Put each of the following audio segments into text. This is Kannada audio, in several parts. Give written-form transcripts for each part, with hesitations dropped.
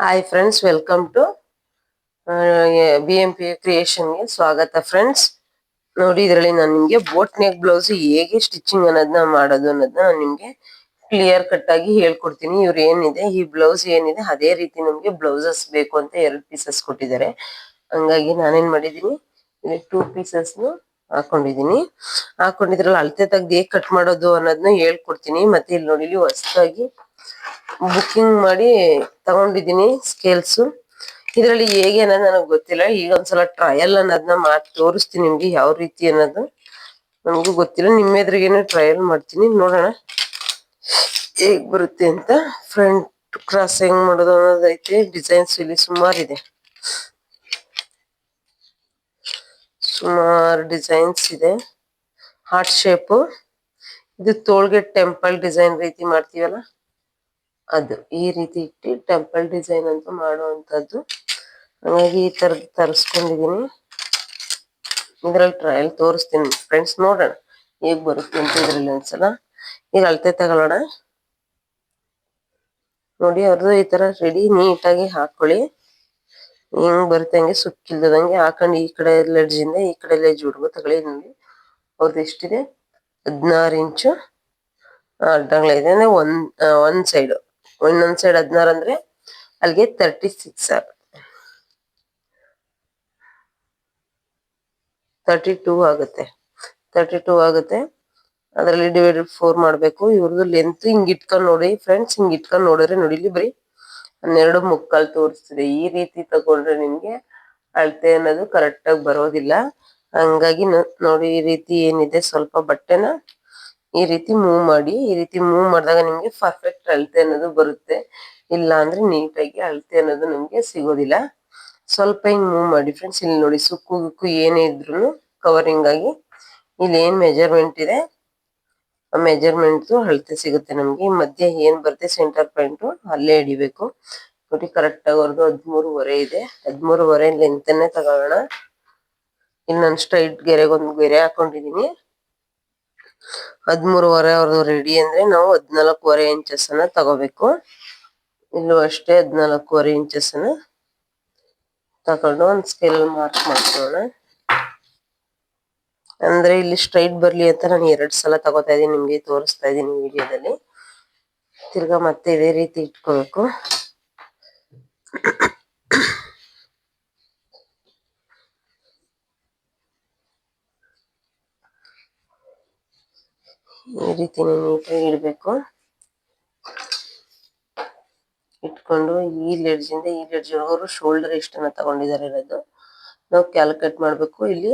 Hi friends, welcome to BMP ಕ್ರಿಯೇಷನ್ಗೆ ಸ್ವಾಗತ ಫ್ರೆಂಡ್ಸ್. ನೋಡಿ, ಇದರಲ್ಲಿ ನಾನು ನಿಮಗೆ ಬೋಟ್ ನೆಕ್ ಬ್ಲೌಸ್ ಹೇಗೆ ಸ್ಟಿಚಿಂಗ್ ಅನ್ನೋದನ್ನ ಮಾಡೋದು ಅನ್ನೋದನ್ನ ನಾನು ನಿಮಗೆ ಕ್ಲಿಯರ್ ಕಟ್ ಆಗಿ ಹೇಳ್ಕೊಡ್ತೀನಿ. ಇವ್ರು ಏನಿದೆ, ಈ ಬ್ಲೌಸ್ ಏನಿದೆ ಅದೇ ರೀತಿ ನಮಗೆ ಬ್ಲೌಸಸ್ ಬೇಕು ಅಂತ 2 ಪೀಸಸ್ ಕೊಟ್ಟಿದ್ದಾರೆ. ಹಂಗಾಗಿ ನಾನೇನ್ ಮಾಡಿದೀನಿ, ಇಲ್ಲಿ 2 ಪೀಸಸ್ ಹಾಕೊಂಡಿದ್ರಲ್ಲಿ ಅಳತೆ ತೆಗ್ದು ಹೇಗೆ ಕಟ್ ಮಾಡೋದು ಅನ್ನೋದನ್ನ ಹೇಳ್ಕೊಡ್ತೀನಿ. ಮತ್ತೆ ಇಲ್ಲಿ ನೋಡಿ, ಇಲ್ಲಿ ಹೊಸದಾಗಿ ಬುಕ್ಕಿಂಗ್ ಮಾಡಿ ತಗೊಂಡಿದ್ದೀನಿ ಸ್ಕೇಲ್ಸ್. ಇದರಲ್ಲಿ ಹೇಗೆ ಅನ್ನೋದು ನನಗೆ ಗೊತ್ತಿಲ್ಲ. ಈಗ ಒಂದ್ಸಲ ಟ್ರಯಲ್ ಅನ್ನೋದನ್ನ ಮಾಡಿ ತೋರಿಸ್ತೀನಿ ನಿಮ್ಗೆ, ಯಾವ ರೀತಿ ಅನ್ನೋದು ನಮಗೂ ಗೊತ್ತಿಲ್ಲ. ನಿಮ್ಮ ಎದುರಿಗೇನೆ ಟ್ರಯಲ್ ಮಾಡ್ತೀನಿ, ನೋಡೋಣ ಹೇಗ್ ಬರುತ್ತೆ ಅಂತ. ಫ್ರಂಟ್ ಕ್ರಾಸ್ ಹೆಂಗ್ ಮಾಡೋದು ಅನ್ನೋದೈತೆ. ಡಿಸೈನ್ಸ್ ಇಲ್ಲಿ ಸುಮಾರು ಡಿಸೈನ್ಸ್ ಇದೆ. ಹಾರ್ಟ್ ಶೇಪ್, ಇದು ತೋಳ್ಗೆ ಟೆಂಪಲ್ ಡಿಸೈನ್ ರೀತಿ ಮಾಡ್ತೀವಲ್ಲ ಅದು, ಈ ರೀತಿ ಇಟ್ಟು ಟೆಂಪಲ್ ಡಿಸೈನ್ ಅಂತ ಮಾಡುವಂತದ್ದು. ಹಾಗಾಗಿ ಈ ತರದ್ ತರಿಸ್ಕೊಂಡಿದೀನಿ. ಇದ್ರಲ್ಲಿ ಟ್ರಯಲ್ ತೋರಿಸ್ತೀನಿ ಫ್ರೆಂಡ್ಸ್, ನೋಡೋಣ ಹೇಗ್ ಬರುತ್ತೆ ಅಂತ. ಇದ್ರಲ್ಲಿ ಒಂದ್ಸಲ ಈಗ ಅಳತೆ ತಗೊಳ್ಳೋಣ. ನೋಡಿ, ಅವ್ರದ್ದು ಈ ತರ ರೆಡಿ ನೀಟಾಗಿ ಹಾಕೊಳ್ಳಿ. ಹೆಂಗ್ ಬರುತ್ತೆ ಹಂಗೆ ಸುಕ್ಕಿಲ್ದಂಗೆ ಹಾಕೊಂಡು ಈ ಕಡೆ ಲೆಡ್ಜಿಂದ ಈ ಕಡೆ ಲೆಡ್ಜ್ ಹುಡುಗು ತಗೊಳ್ಳಿ. ನೋಡಿ, ಅವ್ರದ್ದು ಎಷ್ಟಿದೆ, 16 ಇಂಚು ಅಡ್ಡಗಳ ಇದೆ ಅಂದ್ರೆ ಒಂದ್ ಸೈಡ್, ಇನ್ನೊಂದ್ ಸೈಡ್ 16 ಅಂದ್ರೆ ಅಲ್ಲಿಗೆ 32 ಆಗುತ್ತೆ. 32 ಆಗುತ್ತೆ. ಅದರಲ್ಲಿ ಡಿವೈಡೆಡ್ 4 ಮಾಡ್ಬೇಕು. ಇವ್ರದ್ದು ಲೆಂತ್ ಹಿಂಗ್ ಇಟ್ಕೊಂಡ್ ನೋಡಿ ಫ್ರೆಂಡ್ಸ್, ಹಿಂಗ್ ಇಟ್ಕೊಂಡ್ ನೋಡಿದ್ರೆ ನೋಡಿ, ಇಲ್ಲಿ ಬರೀ 12 ಮುಕ್ಕಾಲ್ ತೋರಿಸ್ತಿದೆ. ಈ ರೀತಿ ತಗೊಂಡ್ರೆ ನಿಮ್ಗೆ ಅಳತೆ ಅನ್ನೋದು ಕರೆಕ್ಟ್ ಆಗಿ ಬರೋದಿಲ್ಲ. ಹಂಗಾಗಿ ನೋಡಿ, ಈ ರೀತಿ ಏನಿದೆ ಸ್ವಲ್ಪ ಬಟ್ಟೆನ ಈ ರೀತಿ ಮೂವ್ ಮಾಡಿ. ಈ ರೀತಿ ಮೂವ್ ಮಾಡಿದಾಗ ನಿಮ್ಗೆ ಪರ್ಫೆಕ್ಟ್ ಅಳತೆ ಅನ್ನೋದು ಬರುತ್ತೆ. ಇಲ್ಲ ಅಂದ್ರೆ ನೀಟಾಗಿ ಅಳತೆ ಅನ್ನೋದು ನಿಮ್ಗೆ ಸಿಗೋದಿಲ್ಲ. ಸ್ವಲ್ಪ ಹಿಂಗ್ ಮೂವ್ ಮಾಡಿ ಫ್ರೆಂಡ್ಸ್. ಇಲ್ಲಿ ನೋಡಿ, ಸುಕ್ಕು ಗಿಕ್ಕು ಏನೇ ಇದ್ರು ಕವರಿಂಗ್ ಆಗಿ ಇಲ್ಲಿ ಏನ್ ಮೆಜರ್ಮೆಂಟ್ ಇದೆ ಆ ಮೆಜರ್ಮೆಂಟ್ ಅಳತೆ ಸಿಗುತ್ತೆ ನಮ್ಗೆ. ಮಧ್ಯೆ ಏನ್ ಬರುತ್ತೆ ಸೆಂಟರ್ ಪಾಯಿಂಟ್ ಅಲ್ಲೇ ಹಿಡಿಬೇಕು. ನೋಡಿ, ಕರೆಕ್ಟ್ ಆಗಿ ಅವ್ರದ್ದು 13.5 ಇದೆ. 13.5 ಲೆಂತನ್ನೇ ತಗೊಳ್ಳೋಣ. ಇಲ್ಲಿ ನಾನು ಸ್ಟ್ರೈಟ್ ಗೆರೆಗೊಂದು ಗೆರೆ ಹಾಕೊಂಡಿದೀನಿ. 13.5 ಅವ್ರದ್ದು ರೆಡಿ ಅಂದ್ರೆ ನಾವು 14.5 ಇಂಚಸ್ ಅನ್ನ ತಗೋಬೇಕು. ಇಲ್ಲೂ ಅಷ್ಟೇ 14.5 ಇಂಚಸ್ ಅನ್ನ ತಗೊಂಡು ಒಂದು ಸ್ಕೇಲ್ ಮಾರ್ಕ್ ಮಾಡ್ಕೊಳ್ಳೋಣ. ಅಂದ್ರೆ ಇಲ್ಲಿ ಸ್ಟ್ರೈಟ್ ಬರ್ಲಿ ಅಂತ ನಾನು 2 ಸಲ ತಗೋತಾ ಇದೀನಿ, ನಿಮ್ಗೆ ತೋರಿಸ್ತಾ ಇದೀನಿ ವಿಡಿಯೋದಲ್ಲಿ. ತಿರ್ಗಾ ಮತ್ತೆ ಇದೇ ರೀತಿ ಇಟ್ಕೋಬೇಕು. ಈ ರೀತಿ ನೀಟಾಗಿ ಇಡಬೇಕು. ಇಟ್ಕೊಂಡು ಈ ಲೆಡ್ಜಿಂದ ಈ ಲೆಡ್ಜ್ ಅವರು ಶೋಲ್ಡರ್ ಎಷ್ಟನ್ನ ತಗೊಂಡಿದ್ದಾರೆ ಅನ್ನೋದು ನಾವು ಕ್ಯಾಲ್ಕುಲೇಟ್ ಮಾಡ್ಬೇಕು. ಇಲ್ಲಿ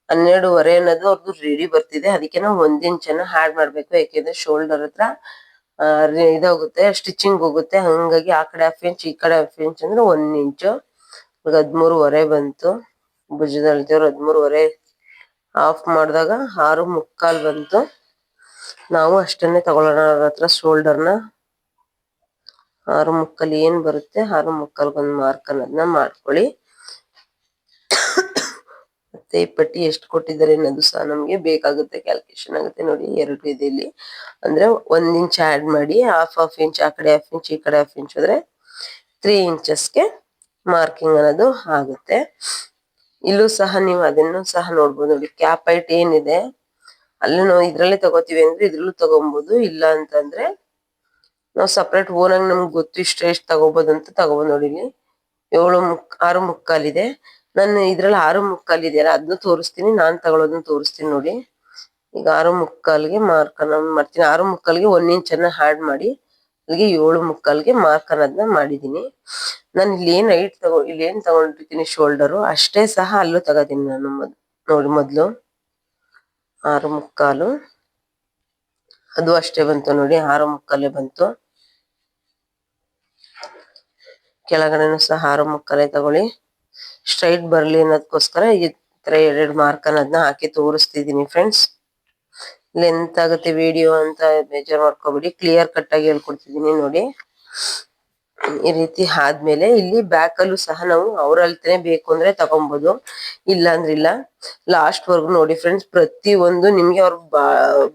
12.5 ಅನ್ನೋದು ಅವ್ರದ್ದು ರೆಡಿ ಬರ್ತಿದೆ. ಅದಕ್ಕೆ ನಾವು 1 ಇಂಚನ್ನ ಆಡ್ ಮಾಡ್ಬೇಕು. ಯಾಕೆಂದ್ರೆ ಶೋಲ್ಡರ್ ಹತ್ರ ಇದಾಗುತ್ತೆ, ಸ್ಟಿಚಿಂಗ್ ಹೋಗುತ್ತೆ. ಹಂಗಾಗಿ ಆ ಕಡೆ 1/2 ಇಂಚ್ ಈ ಕಡೆ 1/2 ಇಂಚ್ ಅಂದ್ರೆ 1 ಇಂಚು. 13.5 ಬಂತು. ಭುಜದ ಅಳತೆಯವ್ರು 13.5 ಆಫ್ ಮಾಡಿದಾಗ 6.75 ಬಂತು. ನಾವು ಅಷ್ಟನ್ನೇ ತಗೊಳ್ಳೋಣ. ಅವ್ರ ಹತ್ರ ಶೋಲ್ಡರ್ನ 6.75 ಏನ್ ಬರುತ್ತೆ 6.75 ಒಂದು ಮಾರ್ಕ್ ಅನ್ನೋದನ್ನ ಮಾಡ್ಕೊಳ್ಳಿ. ಮತ್ತೆ ಈ ಪಟ್ಟಿ ಎಷ್ಟು ಕೊಟ್ಟಿದ್ದಾರೆ ಅನ್ನೋದು ಸಹ ನಮ್ಗೆ ಬೇಕಾಗುತ್ತೆ, ಕ್ಯಾಲ್ಕುಲೇಷನ್ ಆಗುತ್ತೆ. ನೋಡಿ, 2 ಇದೆ ಇಲ್ಲಿ. ಅಂದ್ರೆ 1 ಇಂಚ್ ಆಡ್ ಮಾಡಿ, ಹಾಫ್ ಇಂಚ್ ಆ ಕಡೆ 1/2 ಇಂಚ್ ಈ ಕಡೆ 1/2 ಇಂಚ್ ಹೋದ್ರೆ 3 ಇಂಚಸ್ಗೆ ಮಾರ್ಕಿಂಗ್ ಅನ್ನೋದು ಆಗುತ್ತೆ. ಇಲ್ಲೂ ಸಹ ನೀವು ಅದನ್ನು ಸಹ ನೋಡ್ಬೋದು. ನೋಡಿ, ಕ್ಯಾಪ್ ಹೈಟ್ ಏನಿದೆ ಅಲ್ಲಿ ನಾವು ಇದ್ರಲ್ಲೇ ತಗೋತೀವಿ ಅಂದ್ರೆ ಇದ್ರಲ್ಲೂ ತಗೊಬಹುದು. ಇಲ್ಲ ಅಂತಂದ್ರೆ ನಾವು ಸಪ್ರೇಟ್ ಓನಾಗಿ ನಮ್ಗೆ ಗೊತ್ತು ಇಷ್ಟ ಎಷ್ಟು ತಗೋಬಹುದು ಅಂತ ತಗೋಬಹುದು. ನೋಡಿ, ಇಲ್ಲಿ 6.75 ಇದೆ. ನಾನು ಇದ್ರಲ್ಲಿ 6.75 ಇದೆಯಲ್ಲ ಅದನ್ನ ತೋರಿಸ್ತೀನಿ, ನಾನ್ ತಗೊಳ್ಳೋದನ್ನ ತೋರಿಸ್ತೀನಿ. ನೋಡಿ, ಈಗ 6.75ಗೆ ಮಾರ್ಕ್ ಅನ್ನೋದು ಮಾಡ್ತೀನಿ. 6.75ಗೆ 1 ಇಂಚನ್ನ ಆಡ್ ಮಾಡಿ ಅಲ್ಲಿಗೆ 7.75ಗೆ ಮಾರ್ಕ್ ಅನ್ನೋದನ್ನ ಮಾಡಿದೀನಿ. ನಾನು ಇಲ್ಲಿ ಏನ್ ತಗೊಂಡಿರ್ತೀನಿ ಶೋಲ್ಡರು ಅಷ್ಟೇ ಸಹ ಅಲ್ಲೂ ತಗೋತೀನಿ ನಾನು. ನೋಡಿ, ಮೊದ್ಲು 6.75 ಅದು ಅಷ್ಟೇ ಬಂತು. ನೋಡಿ, 6.75 ಬಂತು. ಕೆಳಗಡೆನೂ ಸಹ 6.75 ತಗೊಳ್ಳಿ. ಸ್ಟ್ರೈಟ್ ಬರ್ಲಿ ಅನ್ನೋದಕ್ಕೋಸ್ಕರ ಈ ತರ 2 ಮಾರ್ಕ್ ಅನ್ನೋದನ್ನ ಹಾಕಿ ತೋರಿಸ್ತಿದೀನಿ ಫ್ರೆಂಡ್ಸ್. ಲೆಂತ್ ಆಗುತ್ತೆ ವಿಡಿಯೋ ಅಂತ ಬೇಜಾರ್ ಮಾಡ್ಕೋಬೇಡಿ, ಕ್ಲಿಯರ್ ಕಟ್ ಆಗಿ ಹೇಳ್ಕೊಡ್ತಿದೀನಿ. ನೋಡಿ, ಈ ರೀತಿ ಆದ್ಮೇಲೆ ಇಲ್ಲಿ ಬ್ಯಾಕ್ ಅಲ್ಲೂ ಸಹ ನಾವು ಅವ್ರ ಅಳತೆನೆ ಬೇಕು ಅಂದ್ರೆ ತಗೊಬಹುದು, ಇಲ್ಲ ಅಂದ್ರೆ ಇಲ್ಲ. ಲಾಸ್ಟ್ ವರ್ಗು ನೋಡಿ ಫ್ರೆಂಡ್ಸ್, ಪ್ರತಿ ಒಂದು ನಿಮ್ಗೆ ಅವ್ರ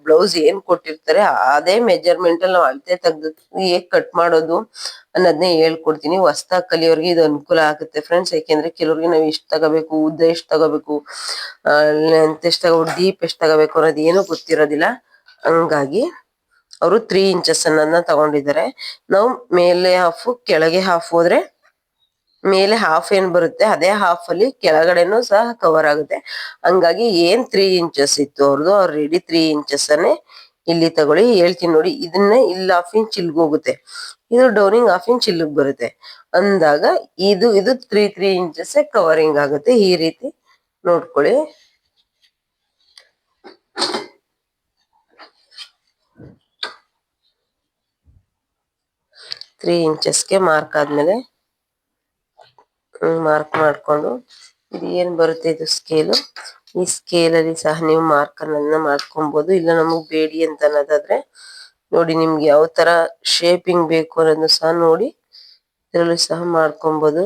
ಬ್ಲೌಸ್ ಏನ್ ಕೊಟ್ಟಿರ್ತಾರೆ ಅದೇ ಮೆಜರ್ಮೆಂಟ್ ಅಲ್ಲಿ ನಾವು ಅಳತೆ ತೆಗ್ದು ಹೇಗ್ ಕಟ್ ಮಾಡೋದು ಅನ್ನೋದನ್ನೇ ಹೇಳ್ಕೊಡ್ತೀನಿ. ಹೊಸ್ದಾಗ್ ಕಲಿಯೋರ್ಗೆ ಇದು ಅನುಕೂಲ ಆಗುತ್ತೆ ಫ್ರೆಂಡ್ಸ್. ಯಾಕೆಂದ್ರೆ ಕೆಲವ್ರಿಗೆ ನಾವ್ ಇಷ್ಟ ತಗೋಬೇಕು, ಉದ್ದ ಎಷ್ಟ್ ತಗೋಬೇಕು, ಲೆಂತ್ ಎಷ್ಟ್ ತಗೋಬೇಕು, ಡೀಪ್ ಎಷ್ಟ್ ತಗೋಬೇಕು ಅನ್ನೋದು ಏನೂ ಗೊತ್ತಿರೋದಿಲ್ಲ. ಹಂಗಾಗಿ ಅವರು 3 ಇಂಚಸ್ ಅನ್ನೋದನ್ನ ತಗೊಂಡಿದ್ದಾರೆ. ನಾವು ಮೇಲೆ ಹಾಫ್ ಕೆಳಗೆ ಹಾಫ್ ಹೋದ್ರೆ ಮೇಲೆ ಹಾಫ್ ಏನ್ ಬರುತ್ತೆ ಅದೇ ಹಾಫ್ ಅಲ್ಲಿ ಕೆಳಗಡೆನೂ ಸಹ ಕವರ್ ಆಗುತ್ತೆ. ಹಂಗಾಗಿ ಏನ್ 3 ಇಂಚಸ್ ಇತ್ತು ಅವ್ರದ್ದು ಆಲ್ರೆಡಿ 3 ಇಂಚಸ್ ಅನ್ನೇ ಇಲ್ಲಿ ತಗೊಳ್ಳಿ. ಹೇಳ್ತೀನಿ ನೋಡಿ, ಇದನ್ನ ಇಲ್ಲಿ ಹಾಫ್ ಇಂಚ್ ಇಲ್ಗ್ ಹೋಗುತ್ತೆ, ಇದು ಡೌನಿಂಗ್ ಹಾಫ್ ಇಂಚ್ ಇಲ್ಲಿಗ್ ಬರುತ್ತೆ ಅಂದಾಗ ಇದು 3 ಇಂಚಸ್ ಕವರಿಂಗ್ ಆಗುತ್ತೆ. ಈ ರೀತಿ ನೋಡ್ಕೊಳ್ಳಿ. 3 ಇಂಚಸ್ಗೆ ಮಾರ್ಕ್ ಆದ್ಮೇಲೆ ಮಾರ್ಕ್ ಮಾಡ್ಕೊಂಡು ಇದು ಏನ್ ಬರುತ್ತೆ ಇದು ಸ್ಕೇಲು, ಈ ಸ್ಕೇಲ್ ಅಲ್ಲಿ ಸಹ ನೀವು ಮಾರ್ಕ್ ಅನ್ನ ಮಾಡ್ಕೊಬಹುದು. ಇಲ್ಲ ನಮಗ್ ಬೇಡಿ ಅಂತ ಅನ್ನೋದಾದ್ರೆ ನೋಡಿ, ನಿಮ್ಗೆ ಯಾವ ತರ ಶೇಪಿಂಗ್ ಬೇಕು ಅನ್ನೋದನ್ನ ಸಹ ನೋಡಿ ಇದ್ರಲ್ಲೂ ಸಹ ಮಾಡ್ಕೊಬಹುದು.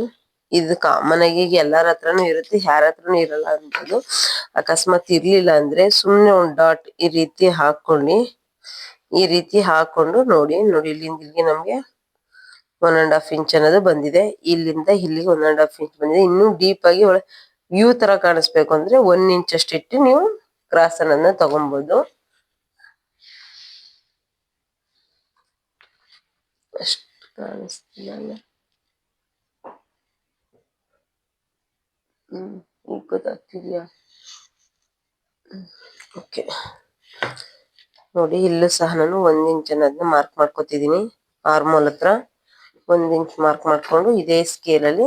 ಇದು ಕಾಮನ್ ಆಗಿ ಎಲ್ಲಾರ ಹತ್ರನೂ ಇರುತ್ತೆ, ಯಾರ ಹತ್ರನೂ ಇರಲ್ಲ ಅನ್ಬೋದು. ಅಕಸ್ಮಾತ್ ಇರ್ಲಿಲ್ಲ ಅಂದ್ರೆ ಸುಮ್ನೆ ಒಂದ್ ಡಾಟ್ ಈ ರೀತಿ ಹಾಕೊಳ್ಳಿ. ಈ ರೀತಿ ಹಾಕೊಂಡು ನೋಡಿ ಇಲ್ಲಿಂದ ಇಲ್ಲಿಗೆ ನಮ್ಗೆ 1.5 ಇಂಚ್ ಅನ್ನೋದು ಬಂದಿದೆ. ಇಲ್ಲಿಂದ ಇಲ್ಲಿಗೆ 1.5 ಇಂಚ್ ಬಂದಿದೆ. ಇನ್ನೂ ಡೀಪ್ ಆಗಿ ವ್ಯೂ ತರ ಕಾಣಿಸ್ಬೇಕು ಅಂದ್ರೆ 1 ಇಂಚ್ ಅಷ್ಟು ಇಟ್ಟು ನೀವು ಕ್ರಾಸ್ ಅನ್ನೋದನ್ನ ತಗೊಬಹುದು. ಅಷ್ಟು ಕಾಣಿಸ್ತಿಲ್ಲ, ಈಗ ಗೊತ್ತಾಗ್ತಿದ್ಯಾ? ಓಕೆ ನೋಡಿ, ಇಲ್ಲೂ ಸಹ ನಾನು 1 ಇಂಚ್ ಅನ್ನೋದನ್ನ ಮಾರ್ಕ್ ಮಾಡ್ಕೊತಿದೀನಿ. ಆರ್ಮೋಲ್ ಹತ್ರ 1 ಇಂಚ್ ಮಾರ್ಕ್ ಮಾಡ್ಕೊಂಡು ಇದೇ ಸ್ಕೇಲ್ ಅಲ್ಲಿ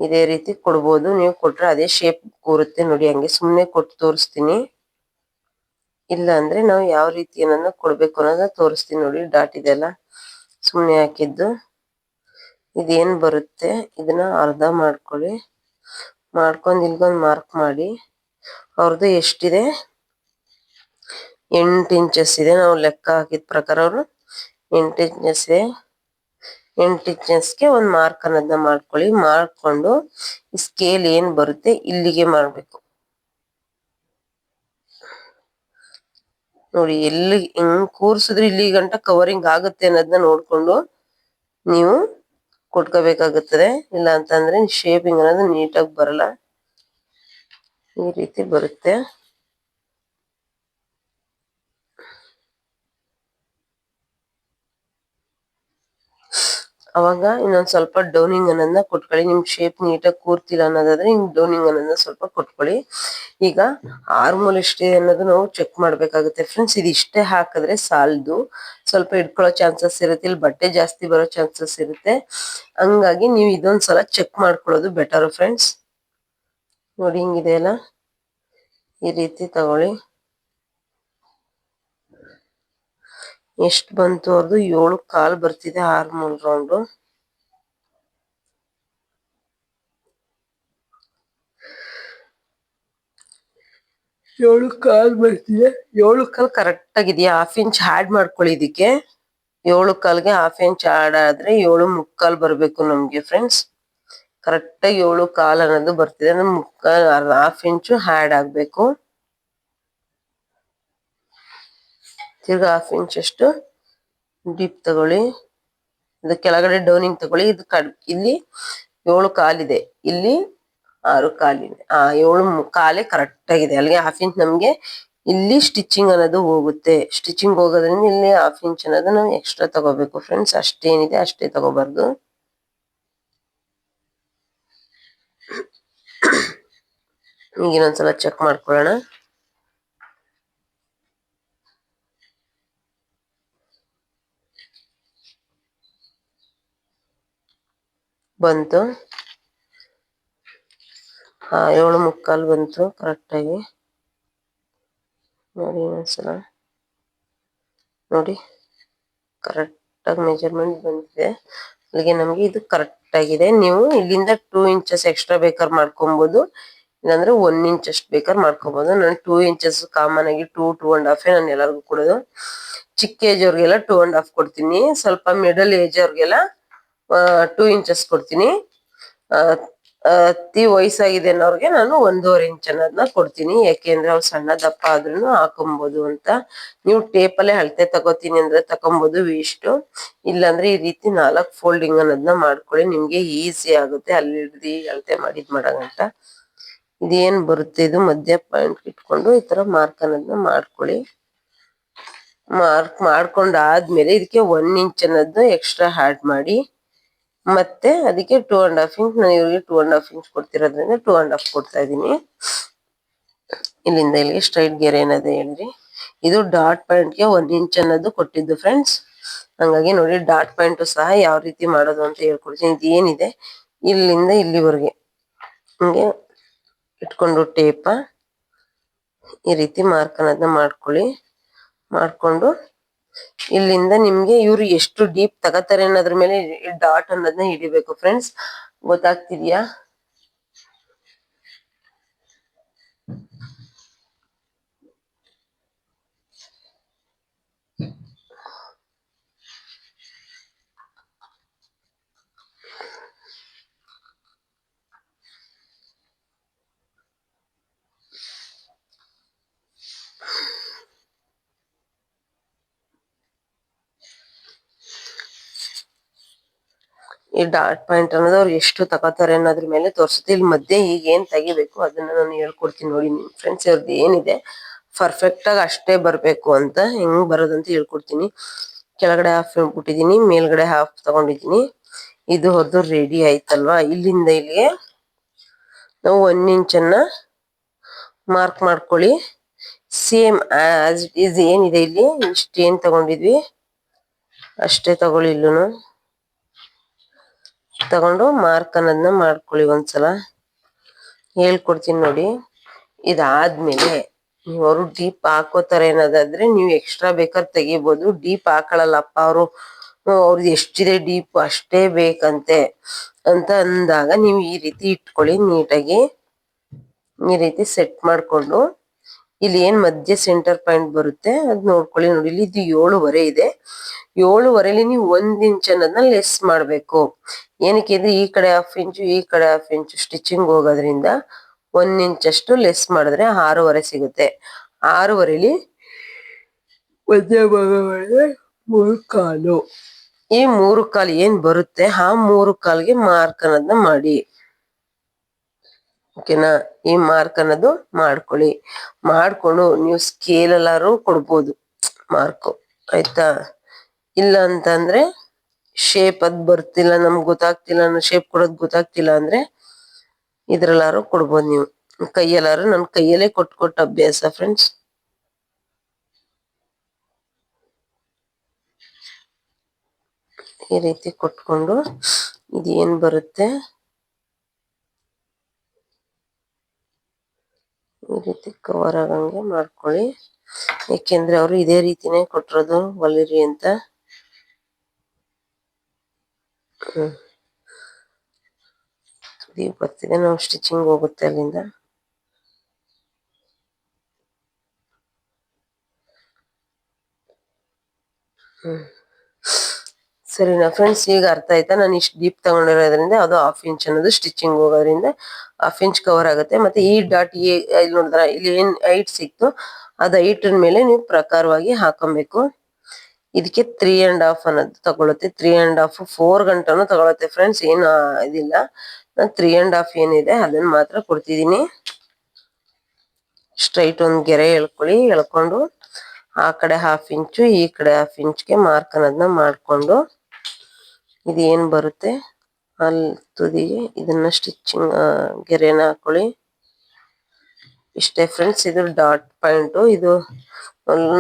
ಇದೇ ರೀತಿ ಕೊಡ್ಬೋದು. ನೀವು ಕೊಟ್ರೆ ಅದೇ ಶೇಪ್ ಕೂರುತ್ತೆ ನೋಡಿ. ಹಂಗೆ ಸುಮ್ನೆ ಕೊಟ್ಟು ತೋರಿಸ್ತೀನಿ, ಇಲ್ಲ ಅಂದ್ರೆ ನಾವು ಯಾವ ರೀತಿ ಏನನ್ನ ಕೊಡ್ಬೇಕು ಅನ್ನೋದನ್ನ ತೋರಿಸ್ತೀನಿ ನೋಡಿ. ಡಾಟ್ ಇದೆಲ್ಲ ಸುಮ್ನೆ ಹಾಕಿದ್ದು, ಇದೇನ್ ಬರುತ್ತೆ ಇದನ್ನ ಅರ್ಧ ಮಾಡ್ಕೊಳ್ಳಿ. ಮಾಡ್ಕೊಂಡು ಇಲ್ಗೊಂದು ಮಾರ್ಕ್ ಮಾಡಿ. ಅವ್ರದ್ದು ಎಷ್ಟಿದೆ, 8 ಇಂಚಸ್ ಇದೆ. ನಾವು ಲೆಕ್ಕ ಹಾಕಿದ ಪ್ರಕಾರ ಅವರು 8 ಇಂಚಸ್ ಇದೆ. 8 ಇಂಚಸ್ಗೆ ಒಂದು ಮಾರ್ಕ್ ಅನ್ನೋದನ್ನ ಮಾಡ್ಕೊಳ್ಳಿ. ಮಾಡ್ಕೊಂಡು ಸ್ಕೇಲ್ ಏನ್ ಬರುತ್ತೆ ಇಲ್ಲಿಗೆ ಮಾಡ್ಬೇಕು ನೋಡಿ. ಎಲ್ಲಿ ಹಿಂಗ್ ಕೂರ್ಸಿದ್ರೆ ಇಲ್ಲಿ ಗಂಟ ಕವರಿಂಗ್ ಆಗುತ್ತೆ ಅನ್ನೋದನ್ನ ನೋಡ್ಕೊಂಡು ನೀವು ಕೊಟ್ಕೋಬೇಕಾಗುತ್ತದೆ. ಇಲ್ಲ ಅಂತಂದ್ರೆ ಶೇಪಿಂಗ್ ಅನ್ನೋದು ನೀಟಾಗಿ ಬರಲ್ಲ. ಈ ರೀತಿ ಬರುತ್ತೆ. ಅವಾಗ ಇನ್ನೊಂದ್ ಸ್ವಲ್ಪ ಡೌನಿಂಗ್ ಅನ್ನೋದನ್ನ ಕೊಟ್ಕೊಳ್ಳಿ. ನಿಮ್ ಶೇಪ್ ನೀಟಾಗಿ ಕೂರ್ತಿಲ್ಲ ಅನ್ನೋದಾದ್ರೆ ಹಿಂಗ್ ಡೌನಿಂಗ್ ಅನ್ನೋದನ್ನ ಸ್ವಲ್ಪ ಕೊಟ್ಕೊಳ್ಳಿ. ಈಗ ಆರ್ಮೋಲ್ ಎಷ್ಟಿದೆ ಅನ್ನೋದು ನಾವು ಚೆಕ್ ಮಾಡ್ಬೇಕಾಗುತ್ತೆ ಫ್ರೆಂಡ್ಸ್. ಇದು ಇಷ್ಟೇ ಹಾಕಿದ್ರೆ ಸಾಲದು, ಸ್ವಲ್ಪ ಇಟ್ಕೊಳ್ಳೋ ಚಾನ್ಸಸ್ ಇರುತ್ತೆ, ಇಲ್ಲಿ ಬಟ್ಟೆ ಜಾಸ್ತಿ ಬರೋ ಚಾನ್ಸಸ್ ಇರುತ್ತೆ. ಹಂಗಾಗಿ ನೀವು ಇದೊಂದ್ಸಲ ಚೆಕ್ ಮಾಡ್ಕೊಳ್ಳೋದು ಬೆಟರ್ ಫ್ರೆಂಡ್ಸ್. ನೋಡಿ ಹಿಂಗಿದೆ ಅಲ್ಲ, ಈ ರೀತಿ ತಗೊಳ್ಳಿ. ಎಷ್ಟು ಬಂತು ಅವ್ರದ್ದು? 7.25 ಬರ್ತಿದೆ ಆರ್ಮೋಲ್ ರೌಂಡು. 7.25 ಬರ್ತಿದೆ. 7.25 ಕರೆಕ್ಟ್ ಆಗಿದೆಯಾ? ಹಾಫ್ ಇಂಚ್ ಆಡ್ ಮಾಡ್ಕೊಳ್ಳಿ ಇದಕ್ಕೆ. 7.25ಗೆ ಹಾಫ್ ಇಂಚ್ ಆಡ್ ಆದ್ರೆ 7.25 ಬರ್ಬೇಕು ನಮ್ಗೆ ಫ್ರೆಂಡ್ಸ್. ಕರೆಕ್ಟ್ ಆಗಿ 7.25 ಅನ್ನೋದು ಬರ್ತಿದೆ. ನಮ್ ಹಾಫ್ ಇಂಚು ಆಡ್ ಆಗ್ಬೇಕು. ತಿರ್ಗಾ ಹಾಫ್ ಇಂಚ್ ಅಷ್ಟು ಡೀಪ್ ತಗೊಳ್ಳಿ. ಇದು ಕೆಳಗಡೆ ಡೌನಿಂಗ್ ತಗೊಳ್ಳಿ. ಇದು ಇಲ್ಲಿ 7.25 ಇದೆ, ಇಲ್ಲಿ 6.25 ಇದೆ. 7.25 ಕರೆಕ್ಟ್ ಆಗಿದೆ. ಅಲ್ಲಿಗೆ ಹಾಫ್ ಇಂಚ್ ನಮ್ಗೆ ಇಲ್ಲಿ ಸ್ಟಿಚಿಂಗ್ ಅನ್ನೋದು ಹೋಗುತ್ತೆ. ಸ್ಟಿಚಿಂಗ್ ಹೋಗೋದ್ರಿಂದ ಇಲ್ಲಿ ಹಾಫ್ ಇಂಚ್ ಅನ್ನೋದು ನಾವು ಎಕ್ಸ್ಟ್ರಾ ತಗೋಬೇಕು ಫ್ರೆಂಡ್ಸ್. ಅಷ್ಟೇನಿದೆ ಅಷ್ಟೇ ತಗೋಬಾರ್ದು. ಈಗ ಇನ್ನೊಂದ್ಸಲ ಚೆಕ್ ಮಾಡ್ಕೊಳ್ಳೋಣ. ಬಂತು, 7.25 ಬಂತು ಕರೆಕ್ಟಾಗಿ. ನೋಡಿ ಇನ್ನೊಂದ್ಸಲ ನೋಡಿ, ಕರೆಕ್ಟಾಗಿ ಮೆಜರ್ಮೆಂಟ್ ಬಂದಿದೆ. ಅಲ್ಲಿಗೆ ನಮ್ಗೆ ಇದು ಕರೆಕ್ಟ್ ಆಗಿದೆ. ನೀವು ಇಲ್ಲಿಂದ 2 ಇಂಚಸ್ ಎಕ್ಸ್ಟ್ರಾ ಬೇಕಾದ್ರೆ ಮಾಡ್ಕೊಬಹುದು, ಇಲ್ಲಾಂದ್ರೆ 1 ಇಂಚ್ ಅಷ್ಟು ಬೇಕಾದ್ರೆ ಮಾಡ್ಕೋಬಹುದು. ನಾನು 2 ಇಂಚಸ್ ಕಾಮನ್ ಆಗಿ 2.5 ನಾನು ಎಲ್ಲರಿಗೂ ಕೊಡೋದು. ಚಿಕ್ಕ ಏಜ್ ಅವ್ರಿಗೆಲ್ಲ 2.5 ಕೊಡ್ತೀನಿ. ಸ್ವಲ್ಪ ಮಿಡಲ್ ಏಜ್ ಅವ್ರಿಗೆಲ್ಲ 2 ಇಂಚಸ್ ಕೊಡ್ತೀನಿ. ಅತಿ ವಯಸ್ಸಾಗಿದೆ ಅನ್ನೋರ್ಗೆ ನಾನು 1.5 ಇಂಚ್ ಅನ್ನೋದನ್ನ ಕೊಡ್ತೀನಿ. ಯಾಕೆಂದ್ರೆ ಅವ್ರು ಸಣ್ಣ ದಪ್ಪ ಆದ್ರೂ ಹಾಕೊಬಹುದು ಅಂತ. ನೀವು ಟೇಪಲ್ಲೇ ಅಳತೆ ತಗೋತೀನಿ ಅಂದ್ರೆ ತಕೊಬಹುದು ವೇಸ್ಟ್. ಇಲ್ಲಾಂದ್ರೆ ಈ ರೀತಿ 4 ಫೋಲ್ಡಿಂಗ್ ಅನ್ನೋದನ್ನ ಮಾಡ್ಕೊಳ್ಳಿ, ನಿಮ್ಗೆ ಈಸಿ ಆಗುತ್ತೆ ಅಲ್ಲಿ ಹಿಡ್ದು ಅಳತೆ ಮಾಡಿದ್ ಮಾಡಂತ. ಇದೇನ್ ಬರುತ್ತೆ ಇದು ಮಧ್ಯ ಪಾಯಿಂಟ್ ಇಟ್ಕೊಂಡು ಈ ತರ ಮಾರ್ಕ್ ಅನ್ನೋದನ್ನ ಮಾಡ್ಕೊಳ್ಳಿ. ಮಾರ್ಕ್ ಮಾಡ್ಕೊಂಡಾದ್ಮೇಲೆ ಇದಕ್ಕೆ 1 ಇಂಚ್ ಅನ್ನೋದು ಎಕ್ಸ್ಟ್ರಾ ಆಡ್ ಮಾಡಿ, ಮತ್ತೆ ಅದಕ್ಕೆ 2.5 ಇಂಚ್, ನಾನು ಇವ್ರಿಗೆ 2.5 ಇಂಚ್ ಕೊಡ್ತಿರೋದ್ರಿಂದ 2.5 ಕೊಡ್ತಾ ಇದೀನಿ. ಇಲ್ಲಿಂದ ಇಲ್ಲಿಗೆ ಸ್ಟ್ರೈಟ್ ಗೆರೆ ಏನದೆ ಹೇಳ್ರಿ. ಇದು ಡಾಟ್ ಪಾಯಿಂಟ್ಗೆ 1 ಇಂಚ್ ಅನ್ನೋದು ಕೊಟ್ಟಿದ್ದು ಫ್ರೆಂಡ್ಸ್. ಹಂಗಾಗಿ ನೋಡಿ ಡಾಟ್ ಪಾಯಿಂಟ್ ಸಹ ಯಾವ ರೀತಿ ಮಾಡೋದು ಅಂತ ಹೇಳ್ಕೊಡ್ತೀನಿ. ಇದು ಏನಿದೆ ಇಲ್ಲಿಂದ ಇಲ್ಲಿವರೆಗೆ ಹಿಂಗೆ ಇಟ್ಕೊಂಡು ಟೇಪ ಈ ರೀತಿ ಮಾರ್ಕ್ ಅನ್ನೋದನ್ನ ಮಾಡ್ಕೊಳ್ಳಿ. ಮಾಡ್ಕೊಂಡು ಇಲ್ಲಿಂದ ನಿಮ್ಗೆ ಇವ್ರು ಎಷ್ಟು ಡೀಪ್ ತಗತಾರೆ ಅನ್ನೋದ್ರ ಮೇಲೆ ಡಾಟ್ ಅನ್ನೋದನ್ನ ಹಿಡಿಬೇಕು ಫ್ರೆಂಡ್ಸ್. ಗೊತ್ತಾಗ್ತಿದ್ಯಾ? ಈ ಡಾಟ್ ಪಾಯಿಂಟ್ ಅನ್ನೋದು ಅವ್ರು ಎಷ್ಟು ತಗೋತಾರೆ ಅನ್ನೋದ್ರ ಮೇಲೆ ತೋರಿಸುತ್ತೆ. ಇಲ್ಲಿ ಮಧ್ಯೆ ಈಗ ಏನ್ ತೆಗಿಬೇಕು ಅದನ್ನ ನಾನು ಹೇಳ್ಕೊಡ್ತೀನಿ ನೋಡಿ ನಿಮ್ ಫ್ರೆಂಡ್ಸ್. ಇವ್ರದ್ದು ಏನಿದೆ ಪರ್ಫೆಕ್ಟ್ ಆಗಿ ಅಷ್ಟೇ ಬರ್ಬೇಕು ಅಂತ ಹೆಂಗ್ ಬರೋದಂತ ಹೇಳ್ಕೊಡ್ತೀನಿ. ಕೆಳಗಡೆ ಹಾಫ್ ಬಿಟ್ಟಿದೀನಿ, ಮೇಲ್ಗಡೆ ಹಾಫ್ ತಗೊಂಡಿದೀನಿ. ಇದು ಹೊರದು ರೆಡಿ ಆಯ್ತಲ್ವಾ? ಇಲ್ಲಿಂದ ಇಲ್ಲಿಗೆ ನಾವು 1 ಇಂಚ್ ಅನ್ನ ಮಾರ್ಕ್ ಮಾಡ್ಕೊಳ್ಳಿ. ಸೇಮ್ ಆಸ್ ಇಟ್ ಈಸ್ ಏನಿದೆ ಇಲ್ಲಿ ಇಷ್ಟೇನ್ ತಗೊಂಡಿದ್ವಿ ಅಷ್ಟೇ ತಗೊಳ್ಳಿ. ಇಲ್ಲೂನು ತಗೊಂಡು ಮಾರ್ಕ್ ಅನ್ನೋದನ್ನ ಮಾಡ್ಕೊಳ್ಳಿ. ಒಂದ್ಸಲ ಹೇಳ್ಕೊಡ್ತೀನಿ ನೋಡಿ. ಇದಾದ್ಮೇಲೆ ನೀವು ಅವರು ಡೀಪ್ ಹಾಕೋತಾರೆ ಅನ್ನೋದಾದ್ರೆ ನೀವು ಎಕ್ಸ್ಟ್ರಾ ಬೇಕಾದ್ರೆ ತೆಗಿಬಹುದು. ಡೀಪ್ ಹಾಕೊಳ್ಳಲ್ಲಪ್ಪ ಅವರು, ಅವ್ರದ್ದು ಎಷ್ಟಿದೆ ಡೀಪ್ ಅಷ್ಟೇ ಬೇಕಂತೆ ಅಂತ ಅಂದಾಗ ನೀವು ಈ ರೀತಿ ಇಟ್ಕೊಳ್ಳಿ ನೀಟಾಗಿ. ಈ ರೀತಿ ಸೆಟ್ ಮಾಡ್ಕೊಂಡು ಇಲ್ಲಿ ಏನ್ ಮಧ್ಯ ಸೆಂಟರ್ ಪಾಯಿಂಟ್ ಬರುತ್ತೆ ಅದ್ ನೋಡ್ಕೊಳ್ಳಿ. ನೋಡಿ ಇಲ್ಲಿ ಇದು 7.5 ಇದೆ. 7.5ಲಿ ನೀವು 1 ಇಂಚ್ ಅನ್ನೋದನ್ನ ಲೆಸ್ ಮಾಡ್ಬೇಕು. ಏನಕ್ಕೆ ಅಂದ್ರೆ ಈ ಕಡೆ ಹಾಫ್ ಇಂಚು ಈ ಕಡೆ ಹಾಫ್ ಇಂಚು ಸ್ಟಿಚಿಂಗ್ ಹೋಗೋದ್ರಿಂದ 1 ಇಂಚ್ ಅಷ್ಟು ಲೆಸ್ ಮಾಡಿದ್ರೆ 6.5 ಸಿಗುತ್ತೆ. 6.5ಲಿ ಮಧ್ಯ ಭಾಗ ಮಾಡಿದ್ರೆ 3.25. ಈ 3.25 ಏನ್ ಬರುತ್ತೆ ಆ 3.25ಗೆ ಮಾರ್ಕ್ ಅನ್ನೋದನ್ನ ಮಾಡಿ. ಓಕೆನಾ? ಈ ಮಾರ್ಕ್ ಅನ್ನೋದು ಮಾಡ್ಕೊಳ್ಳಿ. ಮಾಡ್ಕೊಂಡು ನೀವು ಸ್ಕೇಲ್ ಎಲ್ಲಾರು ಕೊಡ್ಬೋದು ಮಾರ್ಕ್, ಆಯ್ತಾ? ಇಲ್ಲ ಅಂತಂದ್ರೆ ಶೇಪ್ ಅದ್ ಬರ್ತಿಲ್ಲ, ನಮ್ಗೆ ಗೊತ್ತಾಗ್ತಿಲ್ಲ, ಶೇಪ್ ಕೊಡೋದ್ ಗೊತ್ತಾಗ್ತಿಲ್ಲ ಅಂದ್ರೆ ಇದ್ರಲ್ಲಾರು ಕೊಡ್ಬೋದು ನೀವು. ಕೈಯಲ್ಲಾರು ನನ್ ಕೈಯಲ್ಲೇ ಕೊಟ್ಟು ಅಭ್ಯಾಸ ಫ್ರೆಂಡ್ಸ್. ಈ ರೀತಿ ಕೊಟ್ಕೊಂಡು ಇದೇನ್ ಬರುತ್ತೆ ಈ ರೀತಿ ಕವರ್ ಆಗಂಗೆ ಮಾಡ್ಕೊಳ್ಳಿ. ಯಾಕೆಂದ್ರೆ ಅವರು ಇದೇ ರೀತಿನೇ ಕೊಟ್ಟಿರೋದು ಹೊಲಿರಿ ಅಂತ. ಬರ್ತಿದೆ, ನಾವು ಸ್ಟಿಚಿಂಗ್ ಹೋಗುತ್ತೆ ಅಲ್ಲಿಂದ. ಸರಿನಾ ಫ್ರೆಂಡ್ಸ್? ಈಗ ಅರ್ಥ ಆಯ್ತಾ? ನಾನು ಇಷ್ಟು ಡೀಪ್ ತಗೊಂಡಿರೋದ್ರಿಂದ ಅದು 1/2 ಇಂಚ್ ಅನ್ನೋದು ಸ್ಟಿಚಿಂಗ್ ಹೋಗೋದ್ರಿಂದ 1/2 ಇಂಚ್ ಕವರ್ ಆಗುತ್ತೆ. ಮತ್ತೆ ಈ ಡಾಟ್ ಇಲ್ಲಿ ನೋಡಿದ್ರ ಇಲ್ಲಿ ಏನ್ ಹೈಟ್ ಸಿಕ್ತು ಅದ್ ಹೈಟ್ ಮೇಲೆ ನೀವು ಪ್ರಕಾರವಾಗಿ ಹಾಕೊಬೇಕು. ಇದಕ್ಕೆ 3.5 ಅನ್ನೋದು ತಗೊಳುತ್ತೆ. 3.5 4 ಗಂಟೆನೂ ತಗೊಳುತ್ತೆ ಫ್ರೆಂಡ್ಸ್. ಏನು ಇದಿಲ್ಲ. ನಾನು 3.5 ಏನಿದೆ ಅದನ್ನ ಮಾತ್ರ ಕೊಡ್ತಿದೀನಿ. ಸ್ಟ್ರೈಟ್ ಒಂದ್ ಗೆರೆ ಎಳ್ಕೊಳ್ಳಿ. ಎಳ್ಕೊಂಡು ಆ ಕಡೆ 1/2 ಇಂಚು ಈ ಕಡೆ 1/2 ಇಂಚ್ಗೆ ಮಾರ್ಕ್ ಅನ್ನೋದನ್ನ ಮಾಡ್ಕೊಂಡು ಇದು ಏನ್ ಬರುತ್ತೆ ಅಲ್ಲಿ ತುದಿಗೆ ಇದನ್ನ ಸ್ಟಿಚಿಂಗ್ ಗೆರೆನ ಹಾಕೊಳ್ಳಿ. ಇಷ್ಟೇ ಫ್ರೆಂಡ್ಸ್, ಇದು ಡಾಟ್ ಪಾಯಿಂಟ್. ಇದು